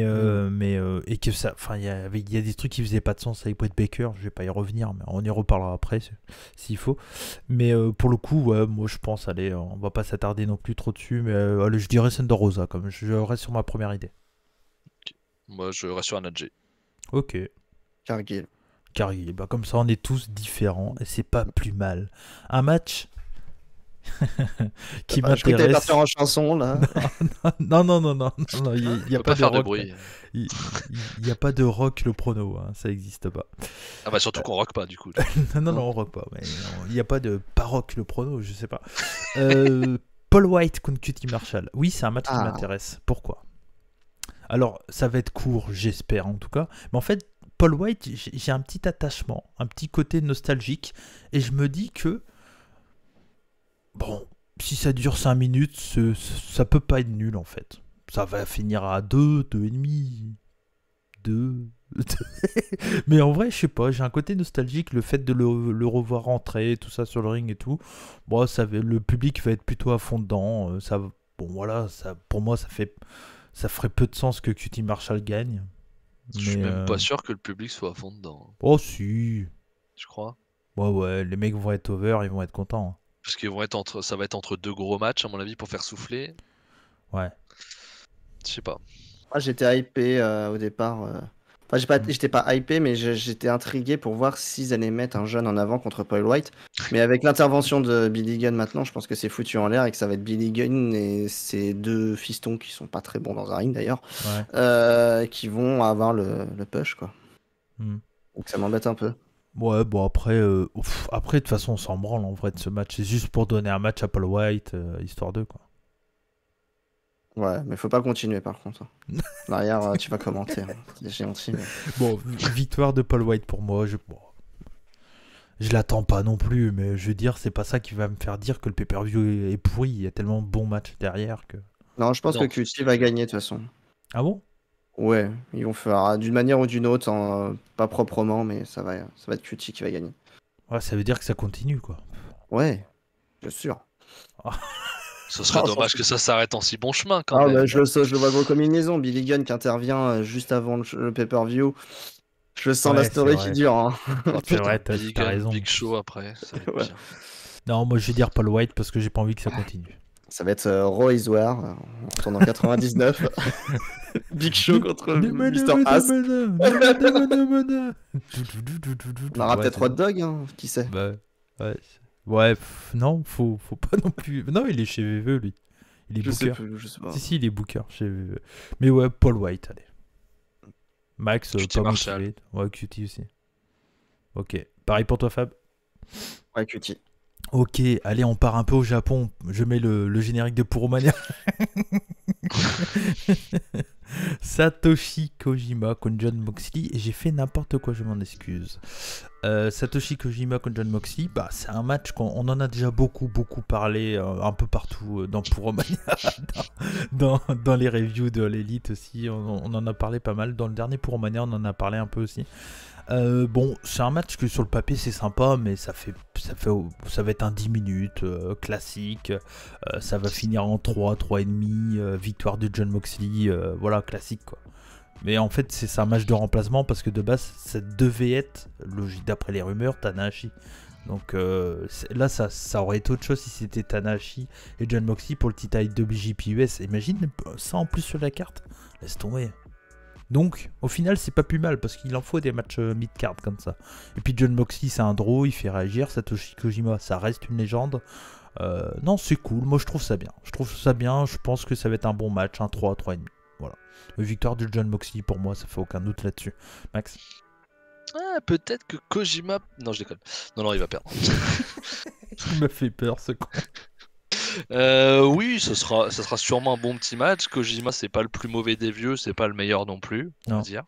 et que ça, enfin, il y a des trucs qui faisaient pas de sens avec Britt Baker. Je vais pas y revenir, mais on y reparlera après s'il faut. Mais pour le coup, ouais, moi je pense, allez, on va pas s'attarder non plus trop dessus, mais allez, je dirais Thunder Rosa, comme je reste sur ma première idée. Moi je reste sur Anna Jay. Ok. Cargill. Cargill, bah comme ça on est tous différents et c'est pas plus mal. Un match qui Je crois que t'allais m'intéresse. partir en chanson, là. Non, il n'y a On peut pas pas de faire de rock. bruit. Il n'y a pas de rock le prono, hein, ça n'existe pas. Ah bah surtout qu'on rock pas du coup. Non, on rock pas. Mais il n'y a pas de paroque le prono, je sais pas. Paul White contre Cutie Marshall. Oui, c'est un match qui Ah. m'intéresse. Pourquoi? Alors, ça va être court, j'espère en tout cas. Mais en fait, Paul White, j'ai un petit attachement, un petit côté nostalgique. Et je me dis que, bon, si ça dure 5 minutes, ça peut pas être nul en fait. Ça va finir à 2, 2,5, 2. Mais en vrai, je sais pas, j'ai un côté nostalgique, le fait de le revoir rentrer, tout ça sur le ring et tout. Bon, le public va être plutôt à fond dedans. Bon voilà, pour moi, ça ferait peu de sens que QT Marshall gagne. Je suis Mais, même pas sûr que le public soit à fond dedans, oh si. je crois. Ouais, les mecs vont être over, ils vont être contents. Parce qu'ils vont être ça va être entre 2 gros matchs, à mon avis, pour faire souffler. Ouais. Je sais pas. Moi, j'étais hypé au départ. Enfin, j'étais pas hypé, mais j'étais intrigué pour voir s'ils allaient mettre un jeune en avant contre Paul White. Mais avec l'intervention de Billy Gunn maintenant, je pense que c'est foutu en l'air et que ça va être Billy Gunn et ses 2 fistons qui sont pas très bons dans un ring d'ailleurs, Ouais. qui vont avoir le push, quoi. Hmm. Donc ça m'embête un peu. Ouais, bon après, de toute façon, on s'en branle en vrai de ce match. C'est juste pour donner un match à Paul White, histoire d'eux, quoi. Ouais, mais faut pas continuer par contre. Derrière, tu vas commenter. C'est gentil. Mais... Bon, victoire de Paul White pour moi. Je l'attends pas non plus, mais je veux dire, c'est pas ça qui va me faire dire que le pay-per-view est pourri. Il y a tellement de bons matchs derrière que. Non, je pense que QT va gagner de toute façon. Ah bon? Ouais, ils vont faire d'une manière ou d'une autre, pas proprement, mais ça va être QT qui va gagner. Ouais, ça veut dire que ça continue, quoi. Ouais, bien sûr. Ce serait dommage que ça s'arrête en si bon chemin quand Ah, même. bah, je le vois gros comme une maison. Billy Gunn qui intervient juste avant le pay-per-view. Je sens la Ouais, story c'est qui vrai. dure. Hein. C'est vrai, t'as Billy Gunn, raison. Big Show après. Ça va être Ouais. bien. Non, moi je vais dire Paul White parce que j'ai pas envie que ça continue. Ça va être Raw is War. On retourne en 99. Big Show contre Mr. Ass. On aura peut-être Hot Dog, hein, qui sait. Bah, ouais, non, faut pas non plus. Non, il est chez VVE lui. Il est Je sais booker. plus, je sais pas. Si, il est booker chez VVE. Mais ouais, Paul White, allez. Max, QT pas Marshall. motivé. Ouais, QT aussi. Ok, pareil pour toi, Fab. Ouais, QT. Ok, allez, on part un peu au Japon. Je mets le générique de Puromania. Satoshi Kojima contre Jon Moxley. Et j'ai fait n'importe quoi, je m'en excuse. Satoshi Kojima contre Jon Moxley, bah, c'est un match qu'on en a déjà beaucoup parlé un peu partout dans Puromania, dans les reviews de l'Elite aussi. On en a parlé pas mal. Dans le dernier Puromania, on en a parlé un peu aussi. Bon, c'est un match que sur le papier c'est sympa, mais ça va être un 10 minutes classique. Ça va finir en 3,5, victoire de Jon Moxley, voilà, classique quoi. Mais en fait, c'est un match de remplacement parce que de base, ça devait être, logique d'après les rumeurs, Tanahashi. Donc là, ça aurait été autre chose si c'était Tanahashi et Jon Moxley pour le titre IWGP US. Imagine ça en plus sur la carte, laisse tomber. Donc, au final, c'est pas plus mal parce qu'il en faut des matchs mid-card comme ça. Et puis, Jon Moxley, c'est un draw, il fait réagir. Satoshi Kojima, ça reste une légende. Non, c'est cool. Moi, je trouve ça bien. Je pense que ça va être un bon match, un 3, 3,5. Voilà. Victoire de Jon Moxley, pour moi, ça fait aucun doute là-dessus. Max? Ah, peut-être que Kojima. Non, je déconne. Non, il va perdre. Il m'a fait peur, ce con. Oui, ça sera sûrement un bon petit match. Kojima, c'est pas le plus mauvais des vieux, c'est pas le meilleur non plus, on va dire.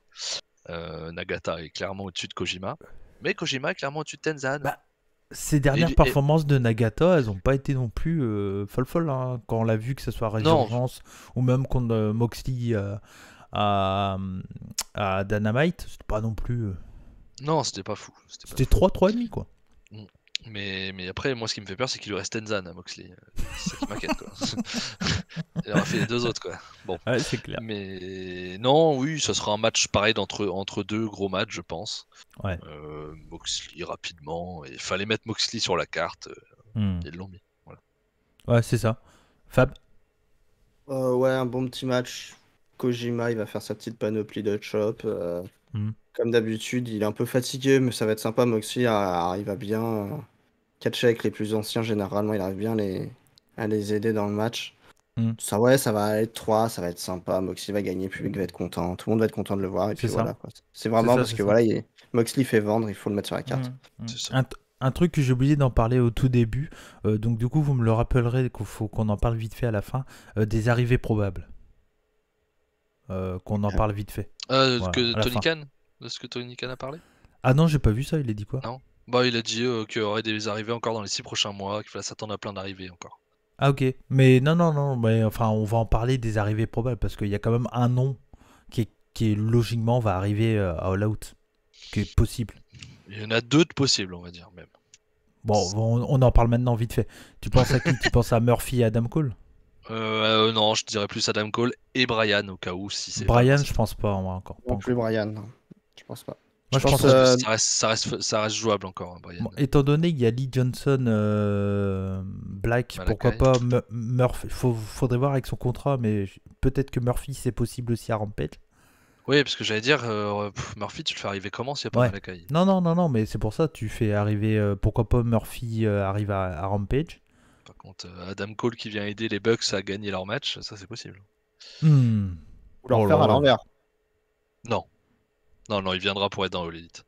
Nagata est clairement au-dessus de Kojima, mais Kojima est clairement au-dessus de Tenzan. Bah, ces dernières performances de Nagata, elles ont pas été non plus folles, hein, quand on l'a vu, que ce soit à Résurgence ou même contre Moxley à Dynamite, c'était pas non plus. Non, c'était pas fou. C'était 3,5 quoi. Mais après, moi, ce qui me fait peur, c'est qu'il lui reste Tenzan à Moxley. C'est ça qui m'inquiète, quoi. Il aura fait les 2 autres, quoi. Bon. Ouais, c'est clair. Mais non, oui, ça sera un match pareil entre 2 gros matchs, je pense. Ouais. Moxley rapidement. Il fallait mettre Moxley sur la carte. Ils l'ont mis. Voilà. Ouais, c'est ça. Fab? Ouais, un bon petit match. Kojima, il va faire sa petite panoplie de chop. Comme d'habitude, il est un peu fatigué, mais ça va être sympa. Moxley arrive à bien catcher avec les plus anciens. Généralement, il arrive bien à les aider dans le match. Ça va être 3, ça va être sympa. Moxley va gagner, le public va être content. Tout le monde va être content de le voir. Et puis voilà, quoi. C'est vraiment parce que voilà, Moxley fait vendre, il faut le mettre sur la carte. Un truc que j'ai oublié d'en parler au tout début, donc du coup, vous me le rappellerez qu'il faut qu'on en parle vite fait à la fin, des arrivées probables. qu'on en parle vite fait. Voilà, à la Tony fin. Khan De ce que Tony Khan a parlé? Ah non, j'ai pas vu ça, il a dit quoi? Non. Bah, il a dit qu'il y aurait des arrivées encore dans les 6 prochains mois, qu'il fallait s'attendre à plein d'arrivées encore. Ah ok, mais non, mais enfin on va en parler des arrivées probables parce qu'il y a quand même un nom qui est logiquement va arriver à All Out, qui est possible. Il y en a 2 de possibles, on va dire, même. Bon, on en parle maintenant vite fait. Tu penses à qui? Tu penses à Murphy et Adam Cole? Non, je dirais plus Adam Cole et Brian, au cas où, si c'est Brian, vraiment je pense pas, moi encore. Pas Non plus encore. Brian, non. Je pense pas. Moi, je pense pense, ça reste jouable encore, hein, Brian. Bon, étant donné qu'il y a Lee Johnson, Black, Malakai. pourquoi pas Murphy? Faudrait voir avec son contrat, mais peut-être que Murphy c'est possible aussi à Rampage. Oui, parce que j'allais dire, Murphy, tu le fais arriver comment s'il n'y a pas Ouais. Malakai? Non, mais c'est pour ça tu fais arriver. Pourquoi pas Murphy arrive à Rampage? Par contre, Adam Cole qui vient aider les Bucks à gagner leur match, ça c'est possible. Hmm. Ou leur Oh faire là à là. l'envers. Non. Non, il viendra pour être dans l'élite.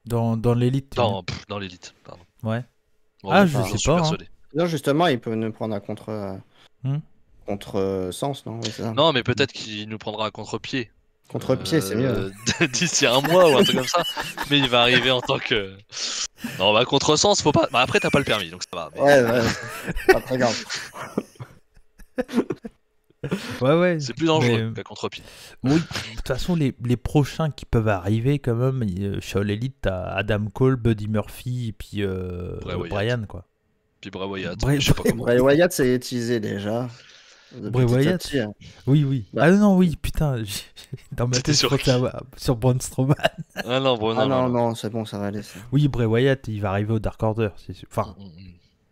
Dans l'élite. Dans l'élite, pardon. Ouais. Bon, Ah, bon, je j'en sais suis pas, hein. persuadé. Non, justement, ils peuvent nous prendre à contre Hmm. Sens, non? Oui, c'est ça. Non, mais peut-être qu'il nous prendra à contre-pied. Contre-pied, c'est mieux. D'ici un mois ou un truc comme ça. Mais il va arriver en tant que. Non, bah contre-sens, faut pas. Bah après, t'as pas le permis, donc ça va. mais Ouais, pas très grave. Ouais. C'est plus dangereux Mais, qu'à contre-pied. oui, de toute façon, les prochains qui peuvent arriver, quand même, chez All Elite, t'as Adam Cole, Buddy Murphy et puis Wyatt. Brian, quoi. Puis Bray Wyatt, Bray- je sais pas comment. Bray Wyatt, c'est utilisé déjà. Bray Petit à Wyatt petit, hein. Oui. Bah. Ah non, oui, putain. Dans ma T'étais tête, je sur pensais sur Braun Strowman. Ah non, bon, Ah non. non, c'est bon, ça va aller. Ça. Oui, Bray Wyatt, il va arriver au Dark Order, c'est sûr. Enfin,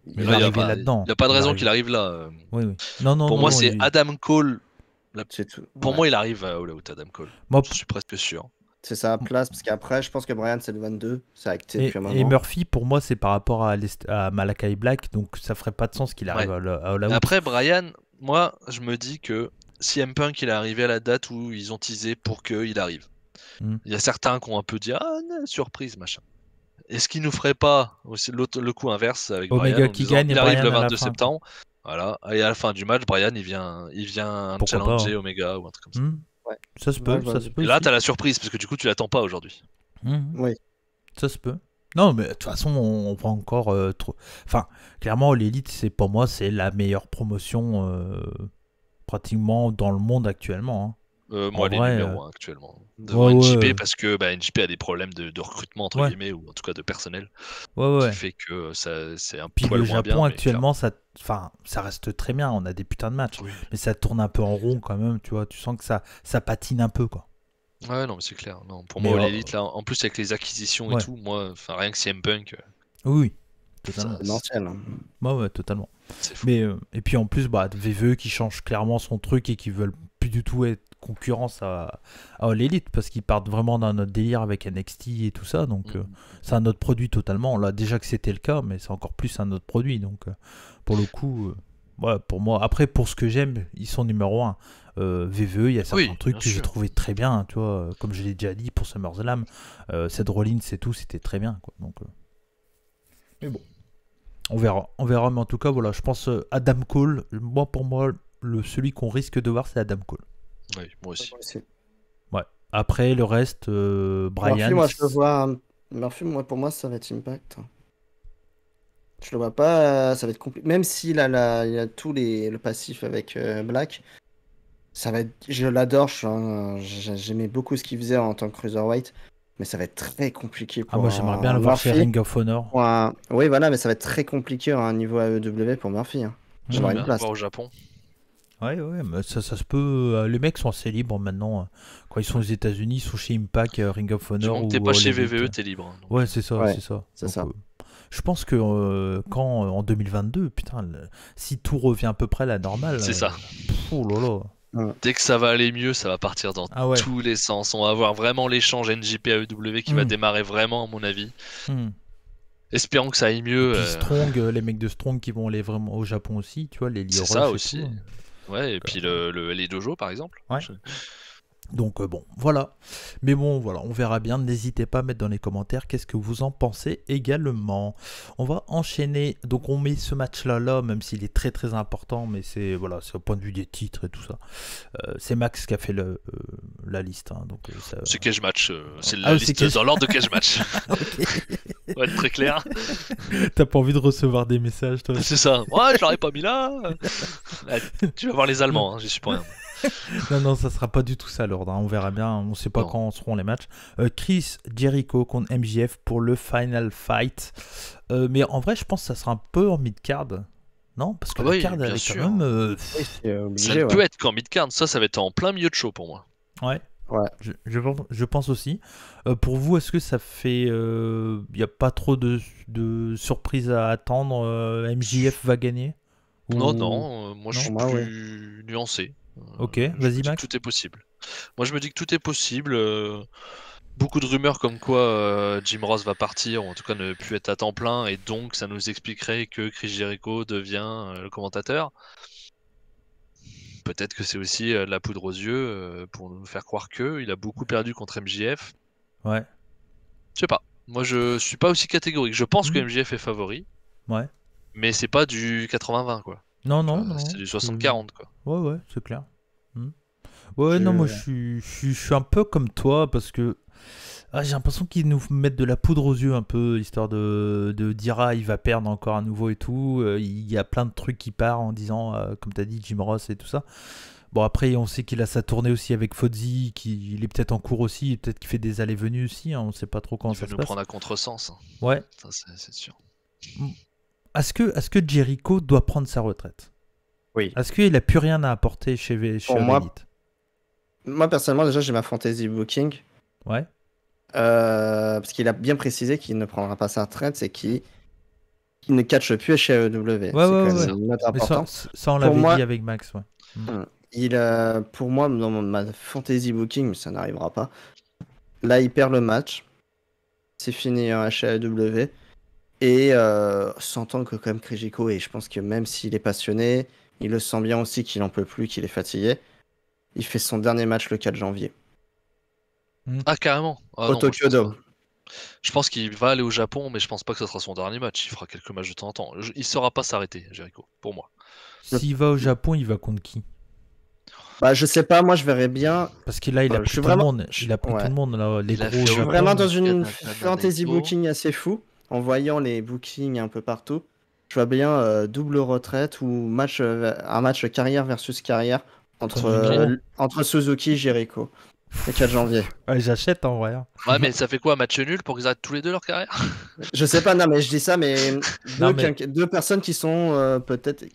Mais il là, va il y a arriver pas, là-dedans. il y a pas de Il va raison arriver. qu'il arrive là. Oui. Non, Pour moi, c'est il- Adam Cole. C'est tout. Pour Ouais. moi, il arrive à All Out, Adam Cole. Moi, Je suis presque sûr. C'est sa place, parce qu'après, je pense que Brian, c'est le 22. C'est acté depuis un moment. et Murphy, pour moi, c'est par rapport à Malakai Black, donc ça ferait pas de sens qu'il arrive à All Out. Après, Brian, moi, je me dis que CM Punk, il est arrivé à la date où ils ont teasé pour qu'il arrive. Mm. Il y a certains qui ont un peu dit ah non, surprise, machin. Est-ce qu'il nous ferait pas aussi le coup inverse avec Omega Brian en qui disant, gagne et il arrive Brian le à la 22 fin, septembre, voilà, et à la fin du match, Brian il vient Pourquoi challenger pas, hein. Omega ou un truc comme ça. Ouais. Ça se peut, Ouais, ça se peut. Et là, aussi. t'as la surprise parce que du coup, tu l'attends pas aujourd'hui. Oui. Ça se peut. Non, mais de toute façon, on va encore trop. Enfin, clairement, l'élite, c'est pour moi, c'est la meilleure promotion pratiquement dans le monde actuellement. Hein. Moi, les vrai, numéros 1 actuellement. Devant ouais, NJP ouais. parce que NJP a des problèmes de recrutement, entre Ouais. guillemets, ou en tout cas de personnel, Ouais. qui fait que c'est un Puis poil le moins Japon bien. mais actuellement, ça reste très bien. On a des putains de matchs, Oui. mais ça tourne un peu en rond quand même. Tu vois, tu sens que ça patine un peu, quoi. Ouais, non, mais c'est clair. Non, pour Mais moi, l'élite, là, en plus avec les acquisitions et Ouais. tout, moi, enfin, rien que CM Punk, Oui, totalement. C'est ancienne. Ouais, totalement. c'est fou. Mais et puis en plus, VVE qui change clairement son truc et qui veulent plus du tout être concurrence à All Elite parce qu'ils partent vraiment dans notre délire avec NXT et tout ça. Donc c'est un autre produit totalement. Là déjà que c'était le cas, mais c'est encore plus un autre produit. Donc pour le coup, ouais, pour moi. Après pour ce que j'aime, ils sont numéro 1. VVE, il y a certains Oui, trucs bien que j'ai sûr. trouvé très bien. Tu vois, comme je l'ai déjà dit pour SummerSlam, Seth Rollins et tout, c'était très bien. Quoi. Donc, mais bon. On verra, mais en tout cas, voilà, je pense Adam Cole, pour moi, celui qu'on risque de voir, c'est Adam Cole. Oui, moi aussi. Ouais. Après, le reste, Brian. Murphy, moi, je le vois. Murphy, pour moi, ça va être Impact. Je le vois pas, ça va être compliqué. Même s'il a il a tout le passif avec Black, ça va être. Je l'adore, j'aimais beaucoup ce qu'il faisait en tant que cruiserweight, mais ça va être très compliqué pour. moi, j'aimerais bien le voir chez Murphy. Ring of Honor. Oui, voilà, mais ça va être très compliqué à un niveau AEW pour Murphy. Hein. J'aurais Bien une place. voir au Japon. Ouais, mais ça se peut. Les mecs sont assez libres maintenant. Quand ils sont aux États-Unis, ils sont chez Impact, Ring of Du Honor. moment que t'es ou pas All chez Elite. VVE, t'es libre. hein, donc. Ouais, c'est ça, Ouais, c'est ça. c'est Donc, ça. je pense que quand en 2022, putain, si tout revient à peu près à la normale. C'est ça. Oh là là. Dès que ça va aller mieux, ça va partir dans Ah ouais. tous les sens. On va avoir vraiment l'échange NJP AEW qui va démarrer vraiment, à mon avis. Hmm. Espérons que ça aille mieux. Puis Strong, les mecs de Strong qui vont aller vraiment au Japon aussi, tu vois, les C'est Lioros ça et aussi. tout. Ouais, et puis les dojo par exemple. Ouais. Donc bon, voilà. Mais bon, voilà, on verra bien. N'hésitez pas à mettre dans les commentaires qu'est-ce que vous en pensez également. On va enchaîner. Donc on met ce match-là, même s'il est très très important, mais c'est voilà, c'est au point de vue des titres et tout ça. C'est Max qui a fait la liste. Hein, donc, C'est Cage Match. C'est Ah, la c'est liste Cage- dans l'ordre de Cage Match. Pour être très clair. T'as pas envie de recevoir des messages, toi? C'est ça. Ouais, je l'aurais pas mis là. Ah, tu vas voir les Allemands, hein, j'y suis pour rien. Non, ça sera pas du tout ça l'ordre. Hein. On verra bien. On sait pas Non. quand seront les matchs. Chris Jericho contre MJF pour le Final Fight. Mais en vrai, je pense que ça sera un peu en mid-card. Non? Parce que Ah la oui, card, bien elle est sûr. quand même. Oui, c'est Ça obligé, ne ouais. peut être qu'en mid-card. Ça va être en plein milieu de show pour moi. Ouais. Ouais. Je pense aussi. Pour vous, est-ce que ça fait. Il n'y a pas trop de surprises à attendre? MJF va gagner? Non, Ou- non, moi je Non suis Moi, plus nuancé. Ok, Je me vas-y, dis que Max. tout est possible. Moi je me dis que tout est possible. Beaucoup de rumeurs comme quoi Jim Ross va partir, ou en tout cas ne plus être à temps plein, et donc ça nous expliquerait que Chris Jericho devient le commentateur. Peut-être que c'est aussi de la poudre aux yeux pour nous faire croire que il a beaucoup perdu contre MJF. Ouais. Je sais pas. Moi je suis pas aussi catégorique. Je pense que Mhm. MJF est favori, Ouais. mais c'est pas du 80-20 quoi. Non, Enfin, non. c'est du 60-40 quoi. Ouais, c'est clair. Ouais, non, moi je suis un peu comme toi parce que j'ai l'impression qu'ils nous mettent de la poudre aux yeux un peu, histoire de dire il va perdre encore à nouveau et tout. Il y a plein de trucs qui partent en disant, comme tu as dit, Jim Ross et tout ça. Bon, après, on sait qu'il a sa tournée aussi avec Fozzy, qu'il est peut-être en cours aussi, et peut-être qu'il fait des allées-venues aussi, hein, on sait pas trop comment Il ça veut se nous passe. prendre à contresens. Ouais. Ça, c'est sûr. Est-ce que Jericho doit prendre sa retraite? Oui. Est-ce qu'il a plus rien à apporter chez Pour moi, Elite? Moi, personnellement, déjà, j'ai ma fantasy booking. Ouais. Parce qu'il a bien précisé qu'il ne prendra pas sa retraite, c'est qu'il ne catche plus chez AEW. Ouais, c'est quand même ouais. une note Mais importante. ça, on Pour l'avait moi- dit avec Max, ouais. Pour moi, dans ma fantasy booking, mais ça n'arrivera pas. Là, il perd le match. C'est fini chez AEW. Et s'entend que quand même Krijiko, et je pense que même s'il est passionné, il le sent bien aussi qu'il en peut plus, qu'il est fatigué. Il fait son dernier match le 4 janvier. Ah, carrément. Ah, Au non, moi, Tokyo Dome. je pense qu'il va aller au Japon, mais je pense pas que ce sera son dernier match. Il fera quelques matchs de temps en temps. Il saura pas s'arrêter, Jericho, pour moi. S'il va au Japon, il va contre qui? Bah, je sais pas, moi je verrais bien. Parce que là, il a Je pris suis tout vraiment- le monde. Il a pris ouais. tout le monde, là, les Il a gros fait Je au suis Japon. vraiment dans une Canada, fantasy Naito. booking assez fou. En voyant les bookings un peu partout, je vois bien double retraite ou un match carrière versus carrière entre, Minoru. entre Suzuki et Jericho. Le 4 janvier. Ouais, j'achète en vrai. Hein. Ouais, mais ça fait quoi, un match nul pour qu'ils arrêtent tous les deux leur carrière? Je sais pas, non, mais je dis ça, mais Non, deux, mais- deux personnes qui sont peut-être.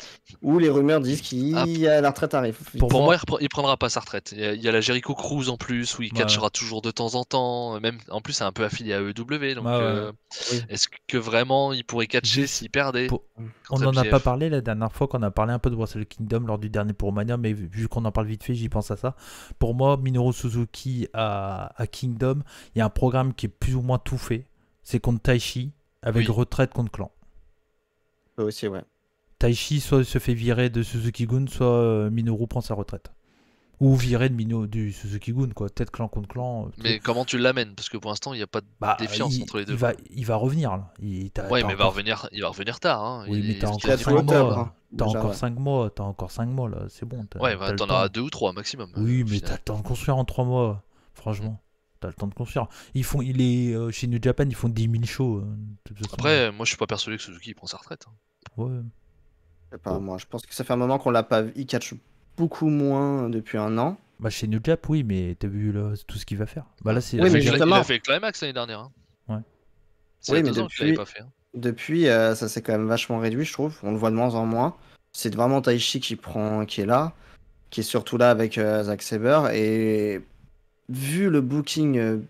Où les rumeurs disent la retraite arrive. Pour moi, il prendra pas sa retraite. Il y a la Jericho Cruise en plus, où il Ouais. catchera toujours de temps en temps. Même, en plus, c'est un peu affilié à EW. Donc, Ouais. Oui. est-ce que vraiment il pourrait catcher s'il perdait Pour- On contre n'en a MJF? pas parlé la dernière fois qu'on a parlé un peu de Wrestle Kingdom lors du dernier pour Mania, mais vu qu'on en parle vite fait, j'y pense à ça. Pour moi, Minoru Suzuki à Kingdom, il y a un programme qui est plus ou moins tout fait. C'est contre Taichi, avec Oui. retraite contre Clan. Aussi, ouais. Taichi soit se fait virer de Suzuki-gun, soit Minoru prend sa retraite. Ou virer du Suzuki-gun, quoi. Peut-être Clan contre Clan. Mais comment tu l'amènes? Parce que pour l'instant, il n'y a pas de défiance entre les deux. Il va revenir, là. Ouais, mais il va revenir tard. Hein. Oui, mais t'as il encore a 5 tout octobre, mois. hein, T'as déjà, encore ouais. 5 mois. T'as encore 5 mois, là. C'est bon. Ouais, t'as le t'en temps. auras 2 ou 3 maximum. Oui, au mais final. t'as le temps de construire en 3 mois. Franchement, t'as le temps de construire. Chez New Japan, ils font 10 000 shows. De toute façon. Après, moi je suis pas persuadé que Suzuki prend sa retraite. Hein. Ouais. Je sais pas, moi, je pense que ça fait un moment qu'on l'a pas vu. Il catch beaucoup moins depuis un an. Bah, chez New Jap, oui, mais t'as vu là, tout ce qu'il va faire. Bah là, c'est. Oui, mais il justement- a fait le climax l'année dernière. Hein. Ouais. C'est Oui, il y a mais 2 ans qu'il l'avait depuis- pas fait. Hein. Depuis, ça s'est quand même vachement réduit, je trouve. On le voit de moins en moins. C'est vraiment Taichi qui est là, qui est surtout là avec Zack Sabre. Et vu le booking,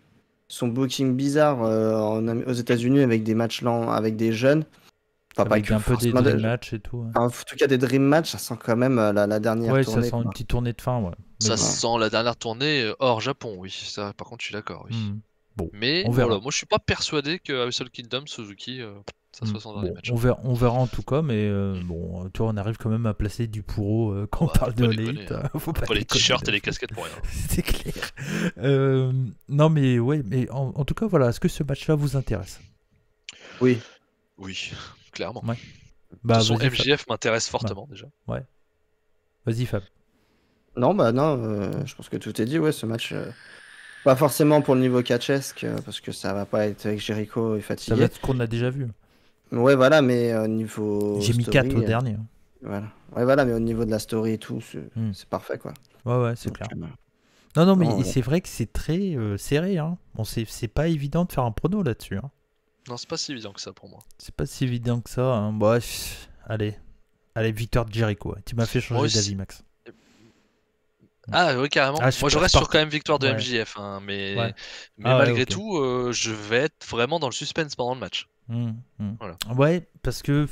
son booking bizarre aux États-Unis avec des matchs lents, avec des jeunes, enfin, pas Avec que un peu des forcément dream matchs et tout. Ouais, en tout cas, des dream matchs, ça sent quand même la dernière ouais, tournée. ça sent une quoi. petite tournée de fin, ouais. Mais Ça bon. sent la dernière tournée hors Japon, oui. Ça, par contre, je suis d'accord. Oui. Hmm. Mais on verra. voilà, moi je suis pas persuadé que Wrestle Kingdom, Suzuki, ça soit son dernier Bon, match. on verra en tout cas, mais bon, tu vois, on arrive quand même à placer du pourreau quand on Ouais, parle faut de pas déconner, l'élite. hein. Faut pas Pas les déconner, t-shirts et les là. casquettes pour rien. C'est clair. Non, mais ouais, mais en tout cas, voilà. Est-ce que ce match-là vous intéresse? Oui. Oui, clairement. Ouais. De Bah, toute façon, vas-y, Fab. MJF m'intéresse fortement déjà. Ouais. Vas-y, Fab. Non, bah non, je pense que tout est dit, ouais, ce match. Pas forcément pour le niveau catchesque, parce que ça va pas être avec Jericho et Ça va fatigué. être ce qu'on a déjà vu. Ouais, voilà, mais niveau J'ai mis story, 4 au dernier. voilà. Ouais, voilà, mais au niveau de la story et tout, c'est Hmm. parfait, quoi. Ouais, c'est Donc, clair. Non, mais non, ouais. c'est vrai que c'est très serré. Hein. Bon, c'est pas évident de faire un prono là-dessus. Hein. Non, c'est pas si évident que ça pour moi. C'est pas si évident que ça. Hein. Bon, allez, victoire de Jericho. Ouais. Tu m'as fait Moi changer aussi. d'avis, Max. Ah oui, carrément. Ah, Moi, je reste sur quand même victoire de Ouais. MJF, hein, mais Ouais. mais Ah ouais, malgré ok. tout, je vais être vraiment dans le suspense pendant le match. Voilà. Ouais, parce que.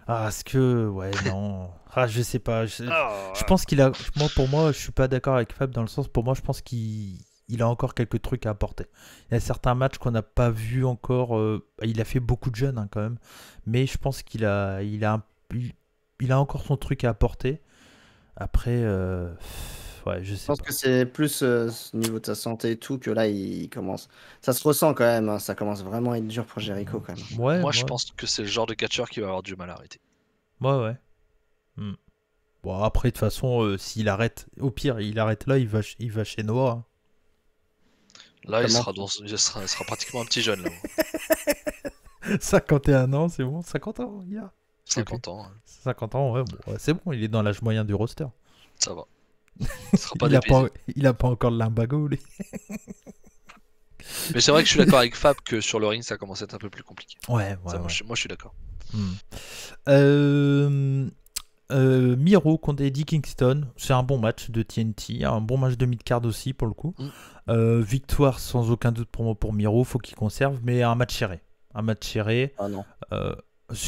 Ah, est-ce que. Ouais, non. Ah, je sais pas. Je pense qu'il a. Pour moi, je suis pas d'accord avec Fab dans le sens. Pour moi, je pense qu'il a encore quelques trucs à apporter. Il y a certains matchs qu'on n'a pas vu encore. Il a fait beaucoup de jeunes hein, quand même. Mais je pense qu'il a, il a encore son truc à apporter. Après, ouais, je Je sais pense pas. que c'est plus au niveau de sa santé et tout que là, il commence. Ça se ressent quand même, hein, ça commence vraiment à être dur pour Jericho quand même. Ouais, Moi, je ouais, pense que c'est le genre de catcheur qui va avoir du mal à arrêter. ouais. Hmm. Bon, après, de toute façon, s'il arrête, au pire, il arrête là, il va chez Noah. Hein. Là, il Comment sera pratiquement un petit jeune, là. 51 ans, c'est bon. 50 ans, il y a. 50 ans, hein. 50 ans, ouais, bon, ouais, c'est bon, il est dans l'âge moyen du roster. Ça va. Il sera pas il, a dépaysé. il a pas encore le limbago, lui. Mais c'est vrai que je suis d'accord avec Fab que sur le ring, ça commence à être un peu plus compliqué. Ouais. Moi, je suis d'accord. Miro contre Eddie Kingston, c'est un bon match de TNT, un bon match de mid-card aussi pour le coup. Victoire sans aucun doute pour moi pour Miro, faut qu'il conserve, mais un match serré. Ah non.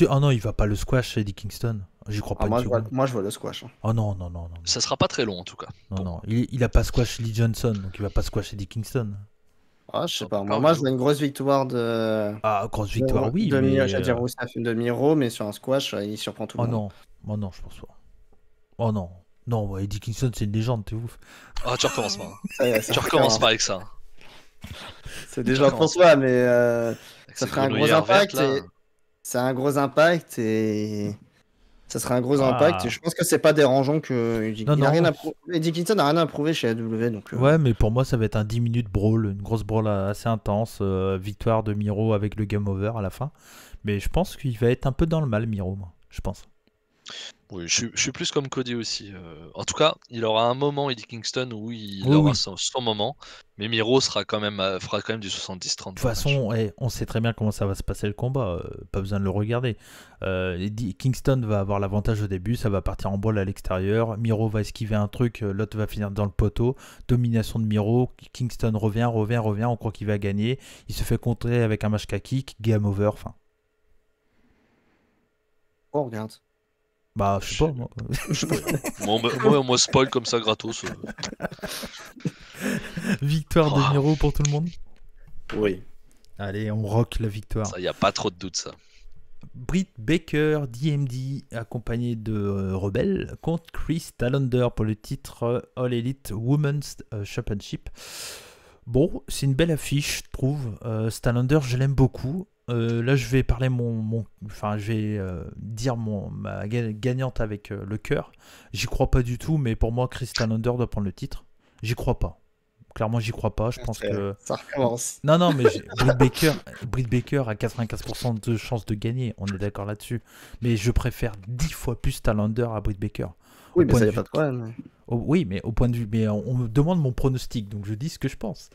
Ah non, il va pas le squash Eddie Kingston. J'y crois pas une seconde. Moi, je vois le squash. Hein. Oh non. Ça sera pas très long en tout cas. Non. Il a pas squash Lee Johnson, donc il va pas squash Eddie Kingston. Ah, je sais pas. Encore Moi, je mieux. vois une grosse victoire de. Ah, grosse victoire, oui, de mais... J'allais dire Rusev de Miro, mais sur un squash, il surprend tout le monde. Non, je pense pas. Oh non. Non, ouais, Eddie Kingston, c'est une légende, t'es ouf. Ah, tu recommences pas. Ça y est, ça Tu repart, recommences hein. pas avec ça. C'est déjà pour soi, mais Avec ça ces ferait un gros grenouillères impact. vertes, là. C'est un gros impact et ça serait un gros Ah. impact. Et je pense que c'est pas dérangeant que Non. Eddie Kingston n'a rien à prouver chez AEW. Donc, Ouais, mais pour moi, ça va être un 10 minutes brawl, une grosse brawl assez intense. Victoire de Miro avec le game over à la fin. Mais je pense qu'il va être un peu dans le mal, Miro, moi. Je pense. Oui, je suis plus comme Cody aussi. En tout cas, il aura un moment, Eddie Kingston, où il Oui, aura oui. son moment. Mais Miro fera quand même du 70-30. De toute façon, on sait très bien comment ça va se passer le combat. Pas besoin de le regarder. Kingston va avoir l'avantage au début. Ça va partir en brawl à l'extérieur. Miro va esquiver un truc. L'autre va finir dans le poteau. Domination de Miro. Kingston revient. On croit qu'il va gagner. Il se fait contrer avec un match kick. Game over. Enfin. Oh, regarde. Bah, je sais pas, moi. Moi, on me spoil comme ça gratos. Victoire de Miro pour tout le monde. Oui. Allez, on rock la victoire. Ça, y a pas trop de doute, ça. Britt Baker, DMD, accompagné de Rebel, contre Chris Talander pour le titre All Elite Women's Championship. Bon, c'est une belle affiche, je trouve. Talander, je l'aime beaucoup. Là, je vais parler dire ma gagnante avec le cœur. J'y crois pas du tout, mais pour moi, Chris Talander doit prendre le titre. J'y crois pas. Clairement, j'y crois pas. Je pense que. Ça recommence. Non, mais Britt Baker a 95% de chances de gagner. On est d'accord là-dessus. Mais je préfère 10 fois plus Talander à Britt Baker. Oui, mais point ça de y a pas de problème. Oui, mais au point de vue. Mais on me demande mon pronostic, donc je dis ce que je pense.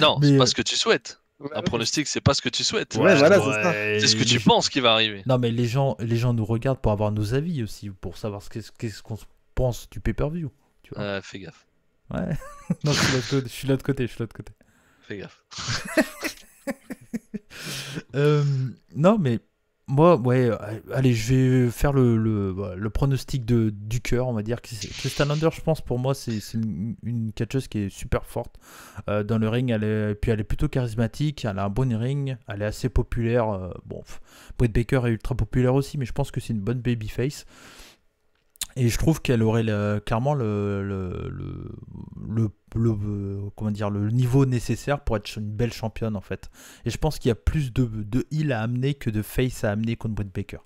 Non, Mais, c'est pas ce que tu souhaites. Un pronostic, c'est pas ce que tu souhaites. Ouais, voilà, c'est ça. C'est ce que tu penses qui va arriver. Non, mais les gens nous regardent pour avoir nos avis aussi, pour savoir qu'est-ce qu'on pense du pay-per-view. Tu vois. Fais gaffe. Ouais. Non, je suis de l'autre côté. Fais gaffe. Non, mais moi, ouais, allez, je vais faire le pronostic du cœur, on va dire. Chris Talander, je pense, pour moi, c'est une catcheuse qui est super forte dans le ring. Elle est plutôt charismatique, elle a un bon ring, elle est assez populaire. Britt Baker est ultra populaire aussi, mais je pense que c'est une bonne babyface. Et je trouve qu'elle aurait clairement le comment dire, le niveau nécessaire pour être une belle championne en fait. Et je pense qu'il y a plus de heal à amener que de face à amener contre Britt Baker.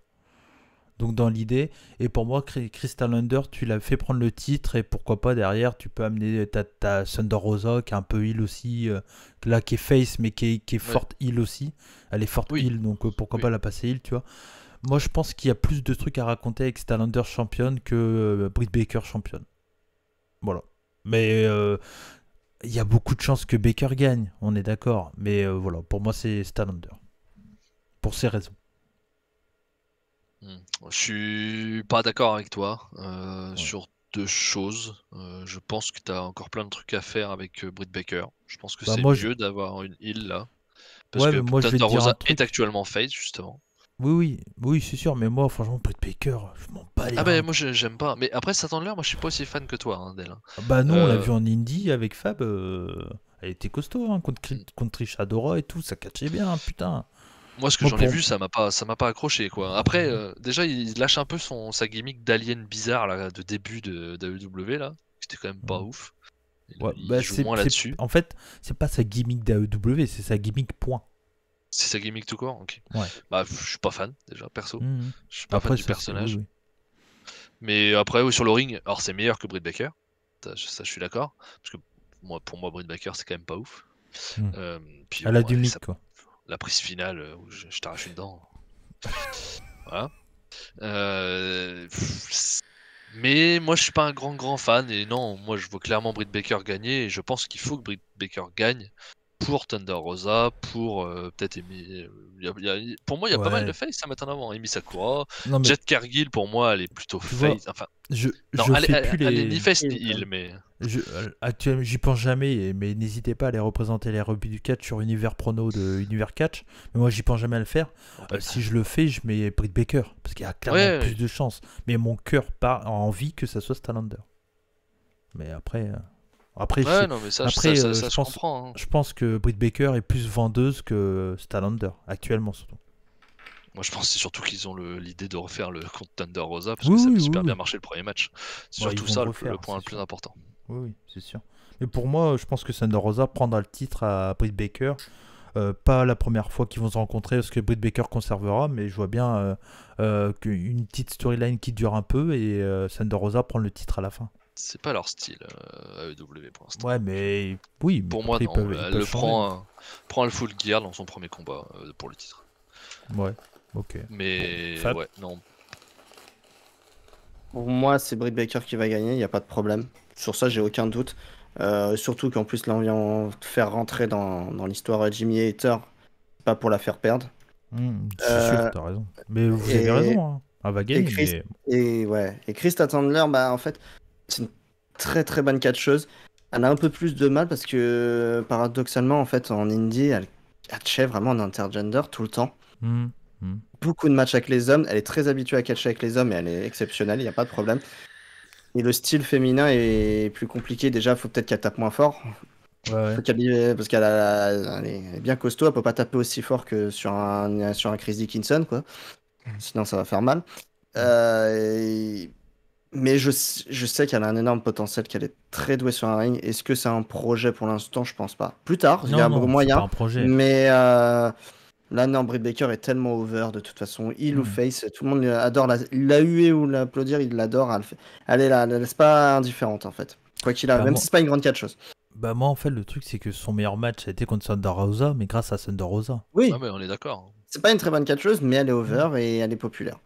Donc dans l'idée, et pour moi, Crystal Under, tu l'as fait prendre le titre, et pourquoi pas derrière, tu peux amener ta Thunder Rosa, qui est un peu heal aussi, là qui est face, mais qui est forte heal aussi. Elle est forte heal, donc pourquoi pas la passer heal, tu vois. Moi, je pense qu'il y a plus de trucs à raconter avec Crystal Under championne que Britt Baker championne. Voilà. Mais il y a beaucoup de chances que Baker gagne, on est d'accord. Mais voilà, pour moi, c'est Crystal Under. Pour ces raisons. Je suis pas d'accord avec toi sur deux choses. Je pense que tu as encore plein de trucs à faire avec Britt Baker. Je pense que c'est mieux d'avoir une heal là. Parce que moi, Thunder Rosa est actuellement face, justement. Oui, c'est sûr, mais moi, franchement, Britt Baker, je m'en bats les reins. Ah bah moi j'aime pas. Mais après, Thunder, moi je suis pas aussi fan que toi d'elle. Bah nous, on l'a vu en indie avec Fab. Elle était costaud hein, contre Trish Adora et tout, ça catchait bien, putain. Moi, ce que j'en ai vu, ça m'a pas accroché, quoi. Après, déjà, il lâche un peu sa gimmick d'alien bizarre là, de début de AEW là. C'était quand même pas ouf. Il joue moins là-dessus. En fait, c'est pas sa gimmick d'AEW, c'est sa gimmick point. C'est sa gimmick tout court, ok. Ouais. Bah, je suis pas fan déjà, perso. Je suis pas fan du personnage. Oui. Mais après, sur le ring, alors c'est meilleur que Britt Baker. Ça, je suis d'accord. Parce que pour moi, Britt Baker, c'est quand même pas ouf. Puis, elle a du mythe, quoi. La prise finale où je t'arrache une dent. Voilà. Mais moi je suis pas un grand fan et non, moi je vois clairement Britt Baker gagner et je pense qu'il faut que Britt Baker gagne pour Thunder Rosa, pour peut-être pour moi il y a pas mal de face à mettre en avant. Emi Sakura, Jet Cargill pour moi elle est plutôt face. Enfin, elle est ni face ni heal, mais actuellement j'y pense jamais, mais n'hésitez pas à aller représenter les rebuts du catch sur Univers Prono de Univers Catch. Mais moi j'y pense jamais à le faire. Si je le fais, je mets Britt Baker parce qu'il y a clairement plus de chances. Mais mon cœur a envie que ça soit Stalander. Mais après. Je comprends. Hein. Je pense que Britt Baker est plus vendeuse que Stalander actuellement surtout. Moi je pense que c'est surtout qu'ils ont l'idée de refaire le contre Thunder Rosa parce que ça avait super bien marché le premier match. C'est surtout ça le point le plus important. Oui, c'est sûr. Mais pour moi, je pense que Thunder Rosa prendra le titre à Britt Baker. Pas la première fois qu'ils vont se rencontrer parce que Britt Baker conservera, mais je vois bien qu'une petite storyline qui dure un peu et Thunder Rosa prend le titre à la fin. C'est pas leur style AEW pour l'instant. Ouais, mais oui. Pour moi, non. Elle prend le full gear dans son premier combat pour le titre. Ouais, ok. Mais ouais, non. Pour moi, c'est Britt Baker qui va gagner, il n'y a pas de problème. Sur ça, j'ai aucun doute. Surtout qu'en plus, là, on vient faire rentrer dans l'histoire Jimmy Hater, pas pour la faire perdre. C'est sûr, t'as raison. Mais vous avez raison, hein. Elle va gagner. Et Chris Statlander, bah en fait, c'est une très très bonne catcheuse. Elle a un peu plus de mal parce que paradoxalement, en fait, en indie, elle catchait vraiment en intergender tout le temps. Beaucoup de matchs avec les hommes. Elle est très habituée à catcher avec les hommes et elle est exceptionnelle, il n'y a pas de problème. Et le style féminin est plus compliqué. Déjà, il faut peut-être qu'elle tape moins fort. Parce qu'elle est bien costaud. Elle peut pas taper aussi fort que sur un Chris Dickinson, quoi. Sinon, ça va faire mal. Mais je sais qu'elle a un énorme potentiel, qu'elle est très douée sur un ring. Est-ce que c'est un projet pour l'instant? Je pense pas. Plus tard, il y a moyen. Pas un projet. Mais là, non, Britt Baker est tellement over de toute façon. Heel ou face, tout le monde adore la huer ou l'applaudir, il l'adore. Elle est là, elle laisse pas indifférente en fait. Quoi qu'il arrive, même si c'est pas une grande catcheuse. Bah moi en fait le truc c'est que son meilleur match a été contre Thunder Rosa, mais grâce à Thunder Rosa. Oui. Ah mais on est d'accord. C'est pas une très bonne catcheuse, mais elle est over et elle est populaire.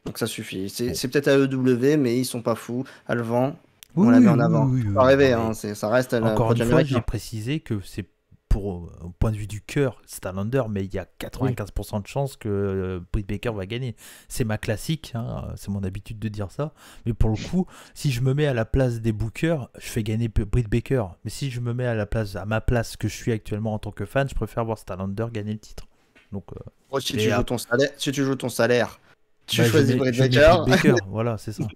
Donc ça suffit. C'est peut-être AEW, mais ils sont pas fous. Elle vend. On la met en avant. Faut pas rêver, hein. Ça reste. Encore une fois, j'ai précisé que c'est au point de vue du cœur, Stalander, mais il y a 95% de chances que Britt Baker va gagner. C'est ma classique, hein, c'est mon habitude de dire ça. Mais pour le coup, si je me mets à la place des bookers, je fais gagner Britt Baker. Mais si je me mets à ma place que je suis actuellement en tant que fan, je préfère voir Stalander gagner le titre. Donc, si tu joues ton salaire, tu choisis Britt Baker. Voilà, c'est ça.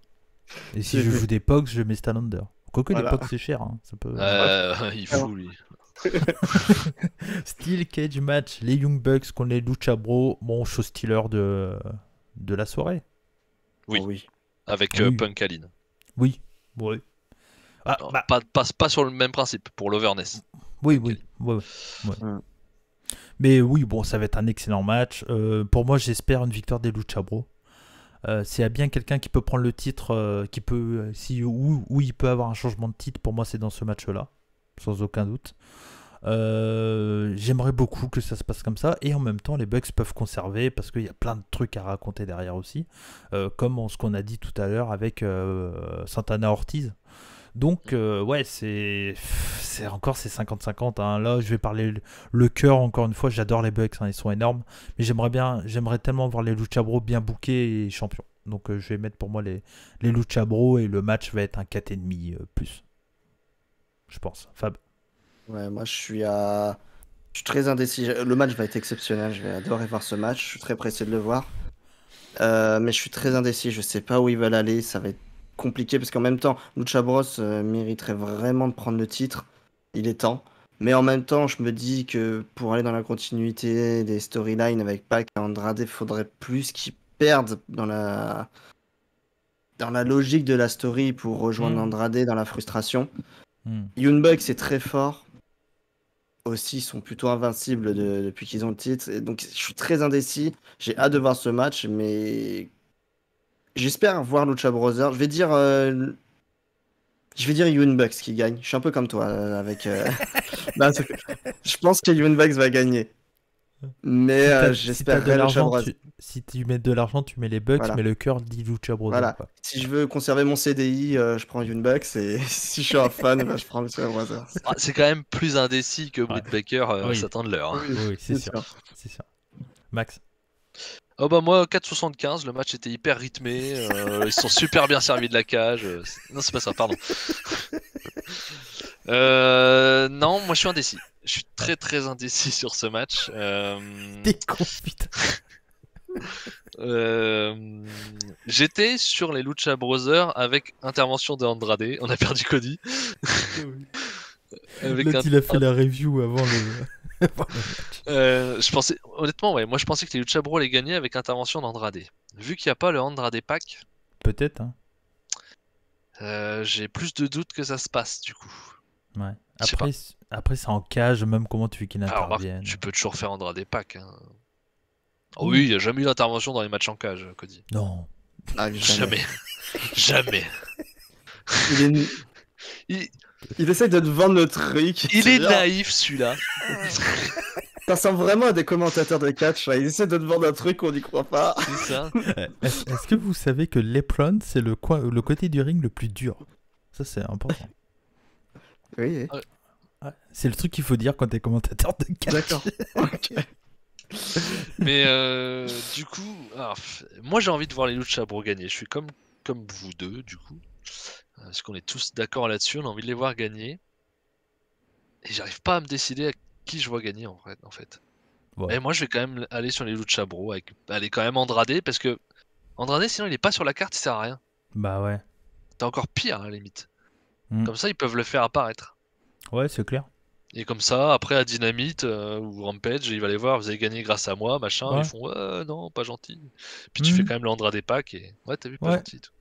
Et si je joue des POGs, je mets Stalander. Quoique les POGs c'est cher, hein. Ça peut... il fout lui. Steel Cage Match, les Young Bucks contre les Lucha Bros, mon show stealer de la soirée. Oui. Avec Punk Aline. Oui. Ah, Non, bah, pas sur le même principe, pour l'overness. oui, ouais, ouais. Ouais. Mais oui, bon, ça va être un excellent match. Pour moi, j'espère une victoire des Lucha Bros. S'il y a bien quelqu'un qui peut prendre le titre, où il peut avoir un changement de titre, pour moi, c'est dans ce match-là, sans aucun doute. J'aimerais beaucoup que ça se passe comme ça, et en même temps les Bucks peuvent conserver parce qu'il y a plein de trucs à raconter derrière aussi, comme ce qu'on a dit tout à l'heure avec Santana Ortiz. Donc ouais, c'est encore c'est 50-50 hein. Là je vais parler le cœur encore une fois, j'adore les Bucks hein, ils sont énormes, mais j'aimerais tellement voir les Lucha Bros bien bookés et champions. Donc je vais mettre pour moi les Lucha Bros, et le match va être un 4,5 plus, je pense. Fab. Ouais, moi je suis très indécis. Le match va être exceptionnel. Je vais adorer voir ce match. Je suis très pressé de le voir. Mais je suis très indécis. Je sais pas où ils veulent aller. Ça va être compliqué parce qu'en même temps, Lucha Bros mériterait vraiment de prendre le titre. Il est temps. Mais en même temps, je me dis que pour aller dans la continuité des storylines avec Pac et Andrade, il faudrait plus qu'ils perdent dans la logique de la story pour rejoindre Andrade dans la frustration. Young Bucks c'est très fort. Aussi sont plutôt invincibles depuis qu'ils ont le titre. Et donc je suis très indécis. J'ai hâte de voir ce match, mais j'espère voir Lucha Brothers. Je vais dire Young Bucks qui gagne. Je suis un peu comme toi avec. Bah, je pense que Young Bucks va gagner. Mais j'espère si tu mets de l'argent, tu mets les Bucks, Voilà. mais le cœur dit Lucha Brothers. Voilà. Quoi. Si je veux conserver mon CDI, je prends Young Bucks. Et si je suis un fan, bah, je prends Lucha Brothers. Ah, c'est quand même plus indécis que Britt Baker Oui. s'attend de l'heure. Hein. Oui, c'est sûr. C'est sûr. Max. Oh bah moi 4,75, le match était hyper rythmé, ils sont super bien servis de la cage. Non c'est pas ça, pardon. Non, moi je suis indécis. Je suis très très indécis sur ce match. T'es con, putain. J'étais sur les Lucha Brothers avec intervention de Andrade. On a perdu Cody. L'autre, il a fait la review avant le... je pensais, honnêtement, ouais, moi je pensais que les Lucha Bros allaient gagner avec intervention d'Andrade. Vu qu'il n'y a pas le Andrade Pack, peut-être. Hein. J'ai plus de doutes que ça se passe du coup. Ouais. Après c'est en cage, même comment tu veux qu'il intervienne. Tu peux toujours faire Andrade Pack. Hein. Oh oui, il n'y a jamais eu d'intervention dans les matchs en cage, Cody. Non. Ah, jamais. Jamais. Il essaie de te vendre le truc. Il est naïf celui-là. Ça ressemble vraiment à des commentateurs de catch. Là. Ils essaient de te vendre un truc qu'on n'y croit pas. C'est ça. Est-ce que vous savez que l'apron, c'est le côté du ring le plus dur? Ça, c'est important. Oui. Ouais, c'est le truc qu'il faut dire quand t'es commentateur de catch. D'accord. Ok. Mais du coup, alors, moi j'ai envie de voir les Lucha Bros gagner. Je suis comme vous deux, du coup. Parce qu'on est tous d'accord là-dessus, on a envie de les voir gagner. Et j'arrive pas à me décider à qui je vois gagner en fait. Ouais. Et moi je vais quand même aller sur les Lucha Bros, aller quand même Andrade, parce que Andrade sinon il est pas sur la carte, il sert à rien. Bah ouais. C'est encore pire à la limite. Mm. Comme ça ils peuvent le faire apparaître. Ouais, c'est clair. Et comme ça, après à Dynamite ou Rampage, il va les voir, vous avez gagné grâce à moi, machin, Ouais. ils font non, pas gentil. Puis tu fais quand même l'Andrade Pack et ouais, t'as vu, pas gentil. Tout.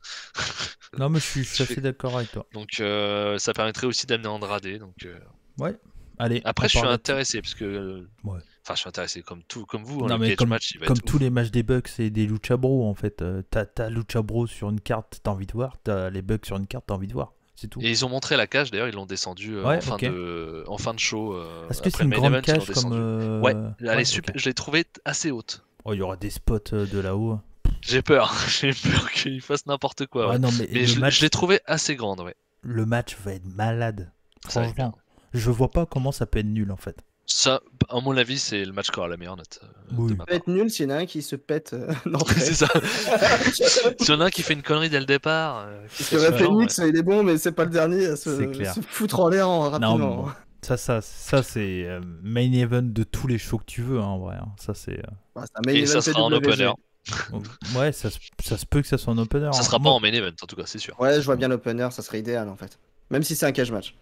Non, mais je suis assez d'accord avec toi. Donc ça permettrait aussi d'amener Andrade. Donc, ouais, allez. Après, je suis intéressé parce que. Ouais. Enfin, je suis intéressé comme vous. Non, le mais cage match, il va comme être tous ouf. les matchs des Bucks et des Lucha Bros, en fait. T'as Lucha Bros sur une carte, t'as envie de voir. T'as les Bucks sur une carte, t'as envie de voir. C'est tout. Et ils ont montré la cage, d'ailleurs, ils l'ont descendu ouais, en fin de show. Est-ce que c'est une grande cage comme. Ouais, elle est super. Je l'ai trouvée assez haute. Oh, il y aura des spots de là-haut. J'ai peur. J'ai peur qu'ils fassent n'importe quoi. Ouais, non, mais je l'ai trouvée assez grande, ouais. Le match va être malade. Ça Franchement, je vois pas comment ça peut être nul en fait. Ça, à mon avis, c'est le match qui aura la meilleure note. Oui. Ça peut être nul s'il y en a un qui se pète l'entrée. C'est ça. S'il y en a un qui fait une connerie dès le départ. Parce que Phoenix, il est bon, mais c'est pas le dernier à se foutre en l'air rapidement. Non, ça c'est main event de tous les shows que tu veux, hein, en vrai. Hein. Ça, c'est. Et ça sera en opener. Ouais, ça se peut que ça soit en opener. Ça sera pas en main event, en tout cas, c'est sûr. Ouais, je vois bien l'opener, ça serait idéal en fait. Même si c'est un cage match.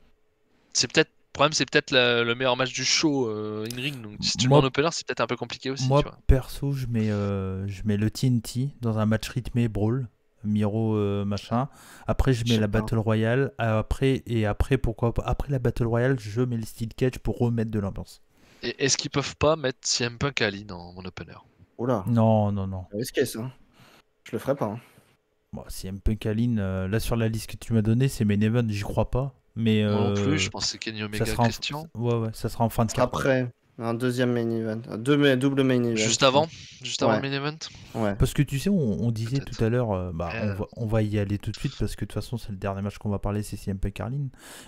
Le problème, c'est peut-être le meilleur match du show in-ring. Donc, si tu le mets en opener, c'est peut-être un peu compliqué aussi. Moi, tu vois. perso, je mets le TNT dans un match rythmé brawl. Miro machin. Après, je Je mets sais la pas. Battle Royale. Après, pourquoi pas. Après la Battle Royale, je mets le Steel Cage pour remettre de l'ambiance. Et est-ce qu'ils peuvent pas mettre CM Punk à Aline en mon opener? Oula, Non, non, non. c'est risqué ça. Je le ferai pas. Hein. Bon, si un peu Kaline, là sur la liste que tu m'as donnée, c'est main event, j'y crois pas. Mais Moi non plus, je pense que c'est Kenny ça Omega sera Christian. ouais, ça sera en fin de carte. Après, un deuxième main event. Double main event. Juste avant Ouais. le main event. Ouais. Parce que tu sais, on disait Peut-être. tout à l'heure, Euh. on va y aller tout de suite parce que de toute façon, c'est le dernier match qu'on va parler, c'est CM Punk Carlin.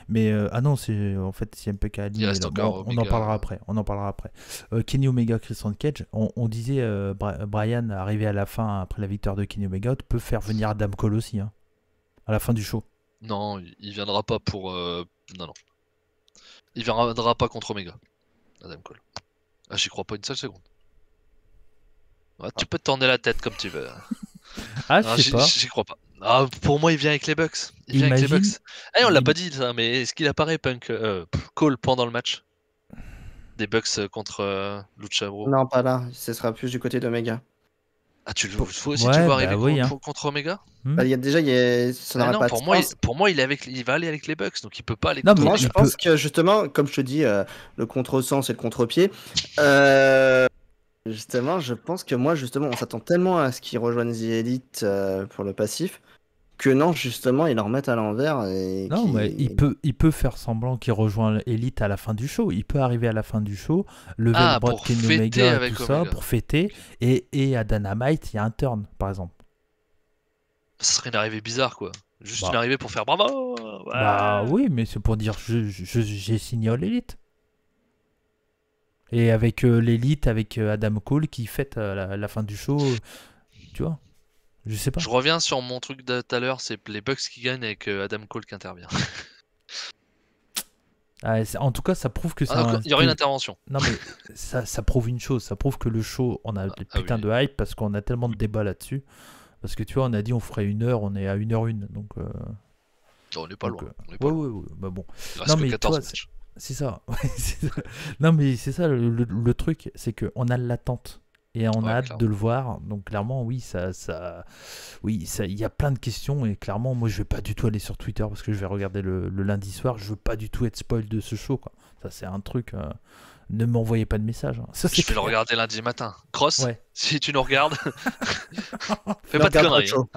Mais ah non, c'est en fait CM Punk Carlin. Il reste encore on en Omega. parlera après. Kenny Omega, Christian Cage. On disait Brian arrivé à la fin après la victoire de Kenny Omega peut faire venir Adam Cole aussi, hein, à la fin du show. Non, il viendra pas pour. Non. Il viendra pas contre Omega. Adam Cole. Ah, j'y crois pas une seule seconde. Ouais, tu peux te tourner la tête comme tu veux. Ah, Ah, je sais pas. j'y crois pas. Ah, pour moi, il vient avec les Bucks. Il vient avec les Imagine- Bucks. Eh, on l'a im- pas dit ça, mais est-ce qu'il apparaît Cole pendant le match des Bucks contre Lucha Bro? Non, pas là. Ce sera plus du côté d'Omega. Ah, tu le Pour- faut aussi, Ouais, tu bah vas arriver oui, hein. contre Omega? Bah, il y a déjà, ça Ah n'aurait non, pas de sens. pour moi, il va aller avec les Bucks, donc il peut pas aller Non, contre mais Moi, Omega. je il pense que justement, comme je te dis, le contresens et le contre-pied. Justement, je pense que moi, justement, on s'attend tellement à ce qu'ils rejoignent The Elite pour le passif que non, justement, ils leur mettent à l'envers et Non, mais il peut faire semblant qu'il rejoint Elite à la fin du show. Il peut arriver à la fin du show, lever Ah, le bras de pour Kenny fêter Omega et avec tout ça, Omega. pour fêter. Et à Dynamite, il y a un turn, par exemple. Ce serait une arrivée bizarre, quoi. Juste Bah. une arrivée pour faire bravo. Ouais. Bah oui, mais c'est pour dire j'ai signé à l'Elite. Et avec l'Elite, avec Adam Cole qui fête la fin du show, tu vois. Je sais pas. Je reviens sur mon truc de tout à l'heure, c'est les Bucks qui gagnent avec Adam Cole qui intervient. Ah, en tout cas, ça prouve que Ah, donc, il y aurait que- une intervention. Non mais ça prouve une chose, ça prouve que le show, on a des putains oui. de hype parce qu'on a tellement de débats là-dessus. Parce que tu vois, on a dit on ferait 1 heure, on est à 1h01. Donc, On n'est pas donc, loin. On est pas loin. ouais, bah bon. Il reste Non, que mais 14 toi, matchs. C'est ça. Ouais, c'est ça. Non mais c'est ça le truc, c'est qu'on a l'attente. Et on a Ouais, hâte clairement. de le voir. Donc clairement, oui, il y a plein de questions. Et clairement, moi, je vais pas du tout aller sur Twitter parce que je vais regarder le lundi soir. Je veux pas du tout être spoil de ce show, quoi. Ça, c'est un truc. Ne m'envoyez pas de message. Hein. Ça, c'est Je vais le clair. regarder lundi matin. Cross, Ouais. si tu nous regardes, fais Ne pas de regarde conneries. le show.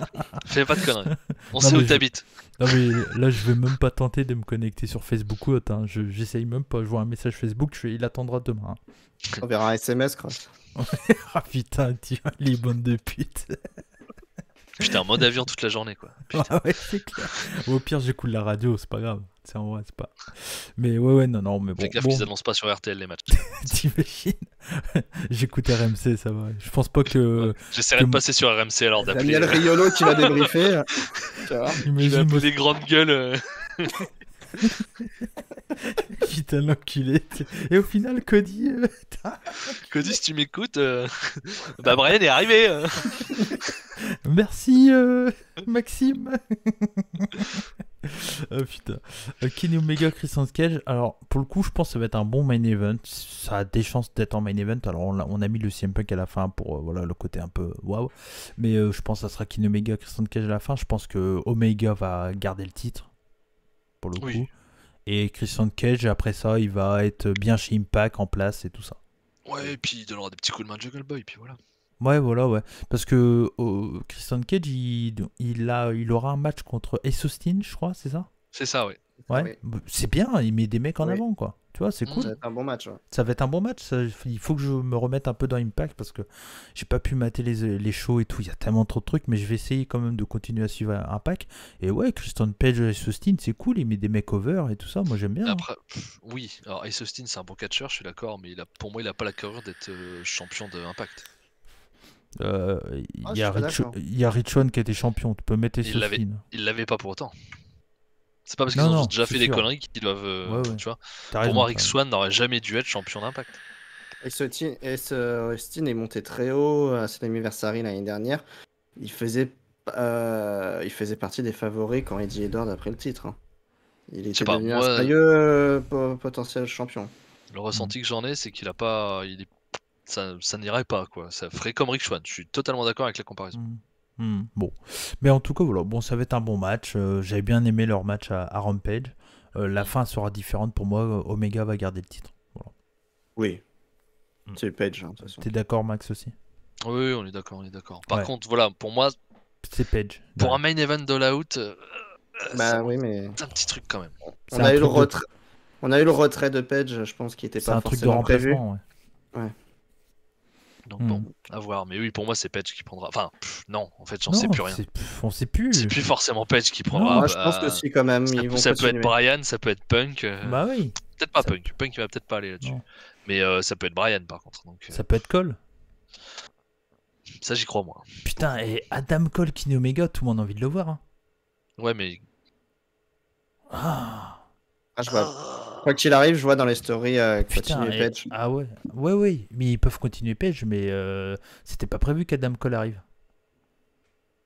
Fais pas de conneries. On Non, sait mais où je- t'habites. Non mais là, je vais même pas tenter de me connecter sur Facebook ou autre. Hein. J'essaye même pas. Je vois un message Facebook. Il attendra demain. Hein. On verra un SMS, Cross. Ah putain, tu vois, les bandes de putes. Putain, mode avion toute la journée, quoi. Putain. Ah ouais, c'est clair. Au pire, j'écoute la radio, c'est pas grave. C'est en vrai, c'est pas. Mais ouais, non, mais bon. Fais gaffe bon, qu'ils annoncent pas sur RTL les matchs. t'imagines. J'écoute RMC, ça va. Je pense pas que. J'essaierai de que- passer sur RMC alors d'appeler Daniel Riolo qui va débriefer. Tu vois. je vais Imagine, appeler moi, les grandes gueules. putain, l'enculé. Et au final, Cody. Cody, si tu m'écoutes, bah Brian est arrivé. Merci, Maxime. Ah putain. Kenny Omega, Christian Cage. Alors, pour le coup, je pense que ça va être un bon main event. Ça a des chances d'être en main event. Alors, on a mis le CM Punk à la fin pour voilà, le côté un peu waouh. Mais je pense que ça sera Kenny Omega, Christian Cage à la fin. Je pense que Omega va garder le titre. Pour le Oui. coup. Et Christian Cage, après ça, il va être bien chez Impact en place et tout ça. Ouais, et puis il donnera des petits coups de main de Jungle Boy, puis voilà. Ouais, voilà, ouais. Parce que Christian Cage, il aura un match contre Ace Austin, je crois, c'est ça? C'est ça, ouais. Ouais. C'est bien, il met des mecs en Oui. avant, quoi. Tu vois, c'est Mm. cool. Ça va être un bon match. Ouais. Ça va être un bon match. Il faut que je me remette un peu dans Impact parce que j'ai pas pu mater les shows et tout. Il y a tellement trop de trucs, mais je vais essayer quand même de continuer à suivre Impact. Et ouais, Christian Cage et Ace Austin, c'est cool. Il met des mecs over et tout ça. Moi, j'aime bien. Après, oui, alors Ace Austin c'est un bon catcheur, je suis d'accord, mais pour moi il a pas la carrure d'être champion de Impact. Il y a je suis pas d'accord. il y a Rich Swann qui a été champion. Tu peux mettre Ace Il l'avait. Austin. Il l'avait pas pour autant. C'est pas parce Non, qu'ils ont non, déjà c'est fait des sûr. conneries qu'ils doivent. Ouais. Tu vois. T'as Pour raison, moi, t'as Rick raison. Swann n'aurait jamais dû être champion d'Impact. Ace Austin est monté très haut à son anniversary l'année dernière. Il faisait partie des favoris quand Eddie Edwards a pris le titre. Hein. Il était pas, devenu moi- un sérieux potentiel champion. Le ressenti que j'en ai, c'est qu'il a pas. Ça n'irait pas, quoi. Ça ferait comme Rick Swann. Je suis totalement d'accord avec la comparaison. Mm. Bon. Mais en tout cas, voilà. Bon, ça va être un bon match. J'avais bien aimé leur match à Rampage. La fin sera différente pour moi. Omega va garder le titre. Voilà. Oui. Mm. C'est Page, hein, de toute façon. T'es d'accord, Max, aussi? Oui, on est d'accord, on est d'accord. Par Ouais. contre, voilà, pour moi, C'est Page. pour Ouais. un main event d'All Out, Bah oui, mais c'est un petit truc quand même. C'est on un a eu le truc de- retrait. On a eu le retrait de Page, je pense, qui était C'est pas un truc de forcément prévu. remplacement. Ouais. Donc bon, à voir. Mais oui, pour moi, c'est Page qui prendra. Enfin, non, en fait, j'en sais plus rien. On sait plus. C'est plus forcément Page qui prendra. Moi, je pense que si, quand même, ils vont ça peut être continuer. Brian, ça peut être Punk. Bah oui. Peut-être pas Ça- Punk. Punk, il va peut-être pas aller là-dessus. Non. Mais ça peut être Brian, par contre. Donc, Ça peut être Cole. ça, j'y crois, moi. Putain, et Adam Cole, Kenny Omega, tout le monde a envie de le voir. Hein. Ouais, mais. Ah, Je vois. Quoi qu'il arrive, je vois dans les stories putain, continuer Page. ah ouais. Ouais, mais ils peuvent continuer Page, mais c'était pas prévu qu'Adam Cole arrive.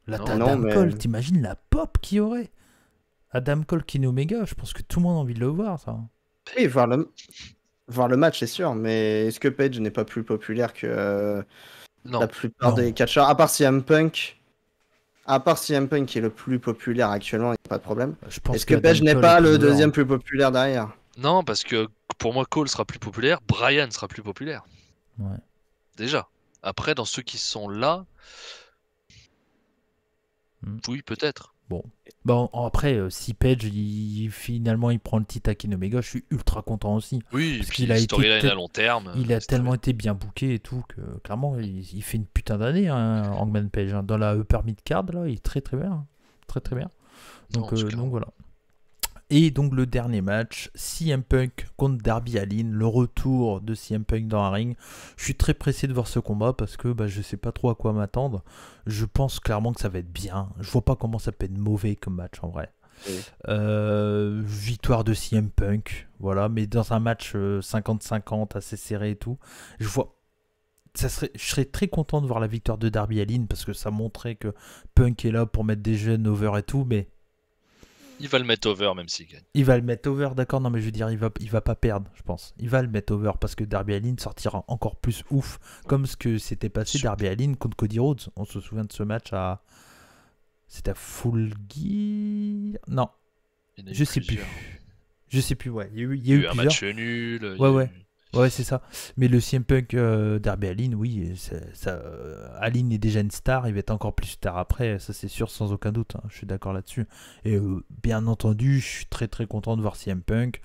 Là, Non, t'as non, Adam mais- Cole, t'imagines la pop qu'il y aurait? Adam Cole, Kenny Omega, je pense que tout le monde a envie de le voir, ça. Oui, voir le match, c'est sûr, mais est-ce que Page n'est pas plus populaire que Non. la plupart Non. des catcheurs? À part CM Punk qui est le plus populaire actuellement, il n'y a pas de problème. Je pense Est-ce que Adam Page n'est Cole pas est le plus deuxième plus populaire derrière? Non, parce que pour moi, Cole sera plus populaire, Brian sera plus populaire. Ouais. Déjà. Après, dans ceux qui sont là. Oui, peut-être. Bon, après, si Page, finalement, il prend le titre à Kenny Omega, je suis ultra content aussi. Oui, Parce et puis qu'il a été storyline à long terme. Il a c'est tellement très été bien booké et tout que, clairement, il fait une putain d'année, hein, Hangman Page. Hein. Dans la Upper Mid Card, là, il est très très bien. Très très bien. Donc, Non, c'est clair. donc voilà. Et donc le dernier match, CM Punk contre Darby Allin, le retour de CM Punk dans un ring. Je suis très pressé de voir ce combat parce que je sais pas trop à quoi m'attendre. Je pense clairement que ça va être bien. Je vois pas comment ça peut être mauvais comme match en vrai. Oui. Victoire de CM Punk, voilà, mais dans un match 50-50 assez serré et tout. Je serais très content de voir la victoire de Darby Allin parce que ça montrait que Punk est là pour mettre des jeunes over et tout, mais Il va le mettre over même s'il gagne. il va le mettre over, d'accord, non mais je veux dire, il va pas perdre, je pense. Il va le mettre over parce que Darby Allin sortira encore plus ouf, comme ce que s'était passé Super. Darby Allin contre Cody Rhodes. On se souvient de ce match à... C'était à Full Gear... Non, Il y en a eu je sais plus. plusieurs. Je sais plus, ouais. Il y a eu, Il y a eu un plusieurs. match nul. il y Ouais, a ouais. eu- Ouais, c'est ça. Mais le CM Punk Darby Allin, oui, Allin est déjà une star, il va être encore plus star après, ça c'est sûr, sans aucun doute. Hein, je suis d'accord là-dessus. Et bien entendu, je suis très très content de voir CM Punk.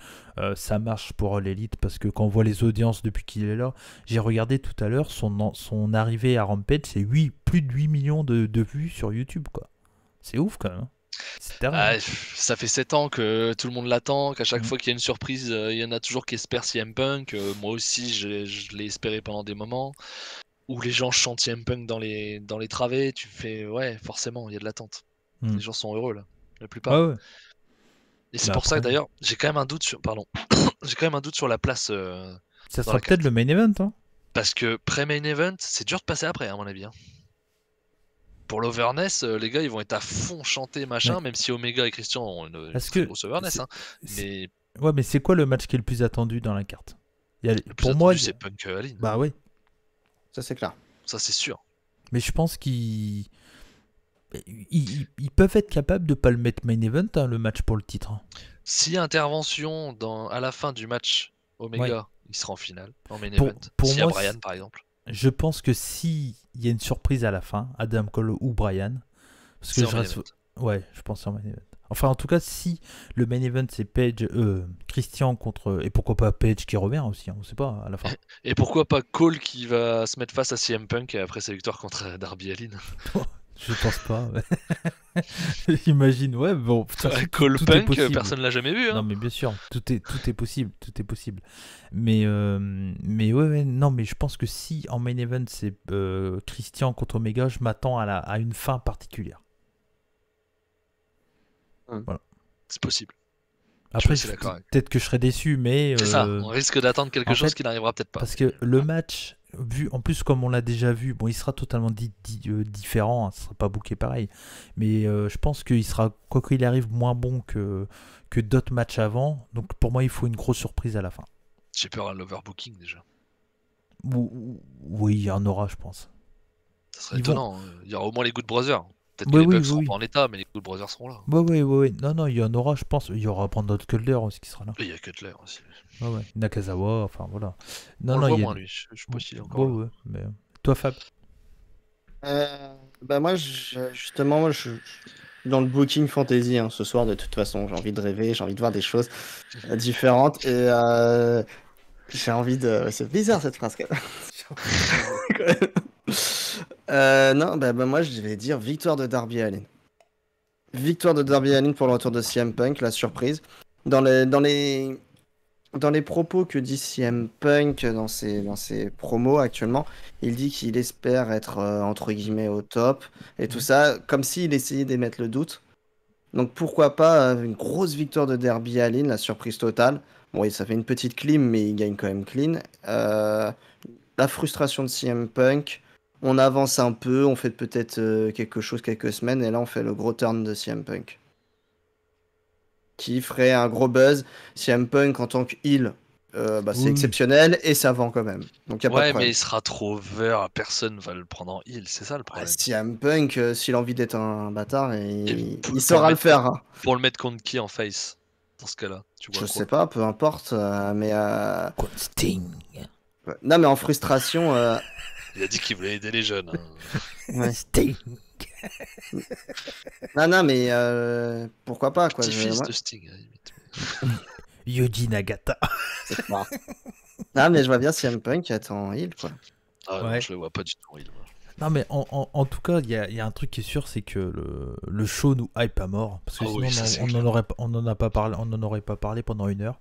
Ça marche pour l'élite parce que quand on voit les audiences depuis qu'il est là, j'ai regardé tout à l'heure, son arrivée à Rampage, c'est plus de 8 millions de vues sur YouTube, quoi. C'est ouf quand même. Hein. C'est terrible. Ah, ça fait 7 ans que tout le monde l'attend, qu'à chaque Mhm. fois qu'il y a une surprise, il y en a toujours qui espèrent CM Punk. Moi aussi, je l'ai espéré pendant des moments. Où les gens chantent CM Punk dans les travées, tu fais ouais, forcément, il y a de l'attente. Mhm. Les gens sont heureux là, la plupart. Ah ouais. Et c'est Bah pour ça que après- d'ailleurs, j'ai quand même un doute sur. Pardon. J'ai quand même un doute sur la place. Ça Dans sera la peut-être le main event. Hein. Parce que pré-main event, c'est dur de passer après, à mon avis. Hein. Pour l'overness, les gars, ils vont être à fond chanter, machin, Ouais. même si Omega et Christian ont une Parce très que grosse overness. c'est- Hein. Mais Ouais, mais c'est quoi le match qui est le plus attendu dans la carte? le plus Pour moi, attendu, c'est Punk Allin. bah oui. Ça, c'est clair. Ça, c'est sûr. Mais je pense qu'ils ils peuvent être capables de pas le mettre main event, hein, le match pour le titre. Hein. Si intervention à la fin du match, Omega, il sera en finale, en main Pour- event. pour S'il y a moi, Brian, par exemple. Je pense que si il y a une surprise à la fin, Adam Cole ou Brian, parce que C'est en je main reste... event. Ouais, je pense en main event. Enfin, en tout cas, si le main event c'est Page, Christian contre et pourquoi pas Page qui revient aussi, hein, on sait pas à la fin. Et pourquoi pas Cole qui va se mettre face à CM Punk après sa victoire contre Darby Allin. Je pense pas. Ouais. J'imagine, ouais, bon. de toute façon, Cole tout est Punk, possible. personne l'a jamais vu. Hein. Non mais bien sûr, tout est possible, tout est possible. Mais ouais, non, mais je pense que si en main event c'est Christian contre Omega, je m'attends à une fin particulière. C'est possible. Après, suis d'accord avec- peut-être que je serai déçu, mais C'est ça, on risque d'attendre quelque en chose fait, qui n'arrivera peut-être pas. parce que le match, vu en plus comme on l'a déjà vu, bon, il sera totalement différent, hein, ce sera pas booké pareil, mais je pense qu'il sera, quoi qu'il arrive, moins bon que d'autres matchs avant. Donc pour moi, il faut une grosse surprise à la fin. J'ai peur à l'overbooking déjà. Oui, il y en aura, je pense. Ça serait Ils vont- étonnant. Il y aura au moins les Good Brothers. Peut-être que Oui, les oui, Bucks seront oui. pas en état, mais les Good Brothers seront là. Ouais. Non, il y en aura, je pense. Il y aura Brandon Cutler aussi qui sera là. Et il y a Cutler aussi. Ouais. Nakazawa, enfin voilà. On le Non, voit il y a. moins, lui. Je sais pas s'il est encore là. Ouais. Mais... Toi, Fab? Bah moi, justement, moi, je suis dans le booking fantasy ce soir. De toute façon, j'ai envie de rêver, j'ai envie de voir des choses différentes et j'ai envie de. C'est bizarre cette phrase quand même. Non, bah moi je vais dire victoire de Darby Allin. Victoire de Darby Allin pour le retour de CM Punk, la surprise. Dans les propos que dit CM Punk dans ses promos actuellement, il dit qu'il espère être entre guillemets au top et tout ça, comme s'il essayait d'émettre le doute. Donc pourquoi pas une grosse victoire de Darby Allin, la surprise totale. Bon, oui, ça fait une petite clim, mais il gagne quand même clean. La frustration de CM Punk. On avance un peu, on fait peut-être quelque chose quelques semaines, et là on fait le gros turn de CM Punk. Qui ferait un gros buzz. CM Punk en tant que heel, c'est Oui. exceptionnel et ça vend quand même. Donc y a pas de Ouais, problème. mais il sera trop over, personne va le prendre en heal, c'est ça le problème. CM Punk, s'il a envie d'être un bâtard, il pour saura le faire. Hein. Pour le mettre contre qui en face dans ce cas-là, tu vois Je quoi. sais pas, peu importe, mais Sting. non, mais en frustration. Il a dit qu'il voulait aider les jeunes. Ouais. Sting. Non, mais pourquoi pas quoi. Petit-fils Moi, de Sting, à la limite. Yuji Nagata. c'est pas. Non, mais je vois bien CM Punk être en heel quoi. Ah non, Ouais. je le vois pas du tout en heal. moi. Non, mais en tout cas, il y a un truc qui est sûr, c'est que le show nous hype à mort. Parce que Ah sinon, oui, ça, c'est on clair. n'en aurait pas parlé pendant 1 heure.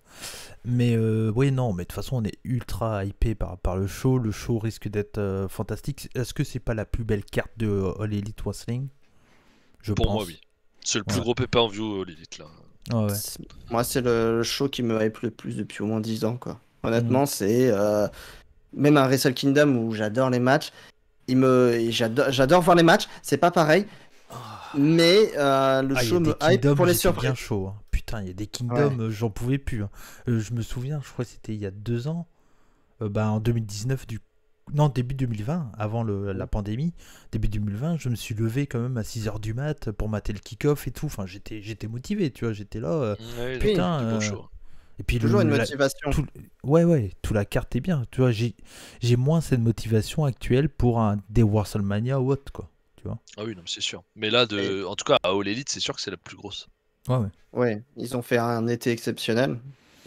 Mais oui, non, mais de toute façon, on est ultra hypé par le show. Le show risque d'être fantastique. Est-ce que c'est pas la plus belle carte de All Elite Wrestling? Je Pour pense. moi, oui. C'est le plus Ouais. gros pay-per-view l'élite là. Ouais. Moi, c'est le show qui me hype le plus depuis au moins 10 ans quoi. Honnêtement, c'est même un Wrestle Kingdom où j'adore les matchs. J'adore voir les matchs. C'est pas pareil. Mais le Ah, il y show a des me hype Kingdoms, pour les j'étais surprises. bien chaud. Hein. Putain, il y a des Kingdoms, j'en pouvais plus. Hein. Je me souviens, je crois que c'était il y a 2 ans. En 2019, non, début 2020, avant la pandémie, début 2020, je me suis levé quand même à 6h du mat pour mater le kick-off et tout. Enfin, j'étais motivé, tu vois, j'étais là. Ouais, Putain, du beau show. Et puis Toujours une motivation. Ouais, toute la carte est bien. Tu vois, j'ai moins cette motivation actuelle pour des WrestleMania ou autre, quoi. Tu vois. Ah oui, non, mais c'est sûr. Mais là, en tout cas, à All Elite, c'est sûr que c'est la plus grosse. Ouais. Ouais, ils ont fait un été exceptionnel.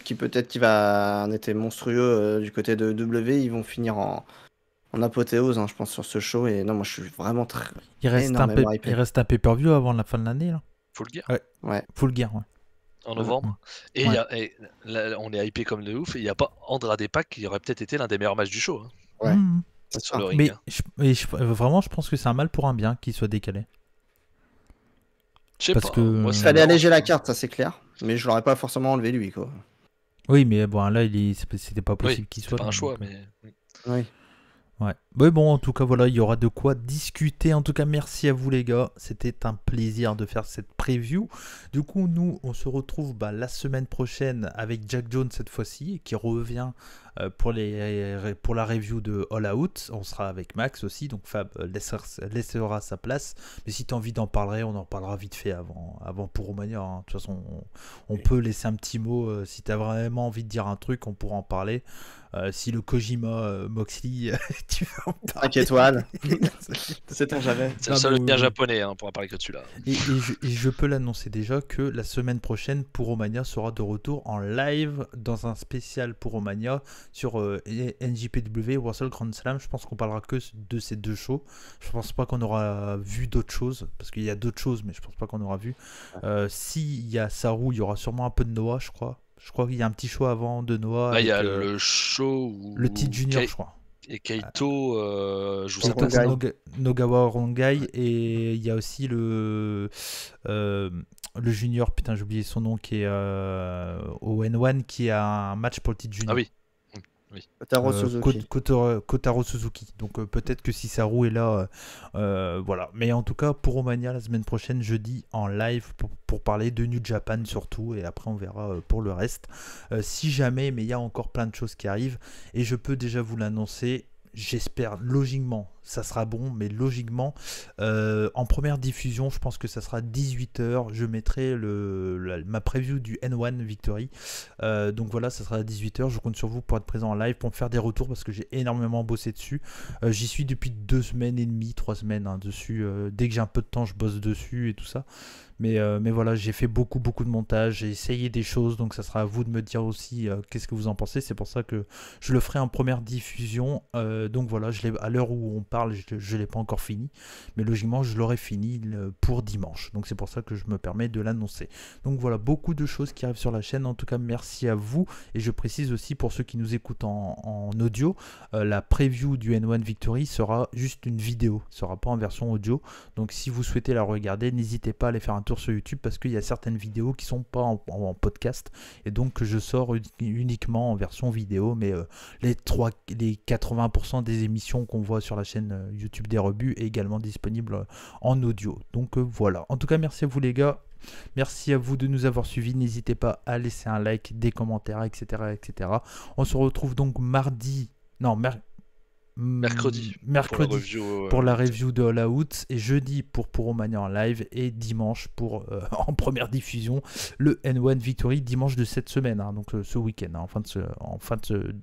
Qui va un été monstrueux du côté de W. Ils vont finir en apothéose, je pense, sur ce show. Et non, moi, je suis vraiment très. Il reste un pay-per-view avant la fin de l'année, là. Full Gear. Ouais. Full Gear, ouais. En novembre. Et, là, on est hypé comme de ouf. Et il n'y a pas Andrade Pac qui aurait peut-être été l'un des meilleurs matchs du show. Hein, Ouais. sur sûr. le ring. Mais vraiment, je pense que c'est un mal pour un bien qu'il soit décalé. Je sais parce pas. que- Moi, Il ça fallait me alléger la dérange. carte, ça c'est clair. Mais je l'aurais pas forcément enlevé lui, quoi. Oui, mais bon, là, c'était pas possible qu'il C'est soit. pas un donc, choix, mais. Oui. Ouais. Mais bon, en tout cas, voilà, il y aura de quoi discuter. En tout cas, merci à vous, les gars. C'était un plaisir de faire cette preview. Du coup, nous, on se retrouve la semaine prochaine avec Jack Jones cette fois-ci, qui revient pour la review de All Out. On sera avec Max aussi, donc Fab laissera sa place. Mais si tu as envie d'en parler, on en parlera vite fait avant pour Romania. Hein. De toute façon, on peut laisser un petit mot. Si tu as vraiment envie de dire un truc, on pourra en parler. Si le Kojima Moxley, tu veux en parler. 5 étoiles. C'est ton jamais. C'est le Ah, seul mais lien oui. japonais hein, pour en parler que de celui-là. Et je peux l'annoncer déjà que la semaine prochaine, Puromania sera de retour en live dans un spécial Puromania sur NJPW Wrestle Grand Slam. Je pense qu'on parlera que de ces 2 shows. Je pense pas qu'on aura vu d'autres choses, parce qu'il y a d'autres choses, mais je pense pas qu'on aura vu. S'il y a Saru, il y aura sûrement un peu de Noah, je crois. Je crois qu'il y a un petit show avant de Noah. Là, il y a avec, le show où. le titre junior, je crois. Et Kaito joue sa Rongai. place. Nogawa Rongai, et il y a aussi le junior, putain j'ai oublié son nom, qui est au N1, qui a un match pour le titre junior. Ah oui. Kotaro Suzuki. Kotaro Suzuki. Donc peut-être que si Saru est là, voilà. Mais en tout cas, pour Romania, la semaine prochaine, jeudi, en live, pour parler de New Japan surtout, et après on verra pour le reste. Si jamais, mais il y a encore plein de choses qui arrivent, et je peux déjà vous l'annoncer, j'espère logiquement, ça sera bon, mais logiquement, en première diffusion, je pense que ça sera 18h. Je mettrai ma preview du N1 Victory. Donc voilà, ça sera à 18h. Je compte sur vous pour être présent en live, pour me faire des retours parce que j'ai énormément bossé dessus. J'y suis depuis 2 semaines et demie, 3 semaines dessus. Dès que j'ai un peu de temps, je bosse dessus et tout ça. Mais voilà, j'ai fait beaucoup de montage, j'ai essayé des choses, donc ça sera à vous de me dire aussi qu'est-ce que vous en pensez. C'est pour ça que je le ferai en première diffusion. Donc voilà, à l'heure où on parle, je ne l'ai pas encore fini, mais logiquement je l'aurai fini pour dimanche. Donc c'est pour ça que je me permets de l'annoncer. Donc voilà, beaucoup de choses qui arrivent sur la chaîne. En tout cas, merci à vous. Et je précise aussi pour ceux qui nous écoutent en audio, la preview du N1 Victory sera juste une vidéo, ne sera pas en version audio. Donc si vous souhaitez la regarder, n'hésitez pas à aller faire un tour sur YouTube parce qu'il y a certaines vidéos qui sont pas en podcast et donc je sors uniquement en version vidéo, mais les 80% des émissions qu'on voit sur la chaîne YouTube des rebuts est également disponible en audio. Donc voilà. En tout cas, merci à vous les gars. Merci à vous de nous avoir suivis. N'hésitez pas à laisser un like, des commentaires, etc. etc. On se retrouve donc mercredi pour la review de All Out, et jeudi pour Puromania en live, et dimanche pour en première diffusion le N1 Victory, dimanche de cette semaine, donc ce week-end, en fin de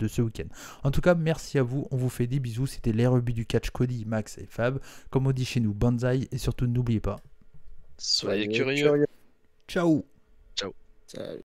ce week-end. En tout cas, merci à vous, on vous fait des bisous. C'était les rebuts du catch, Cody, Max et Fab, comme on dit chez nous, banzai, et surtout n'oubliez pas, soyez curieux. Ciao. Salut.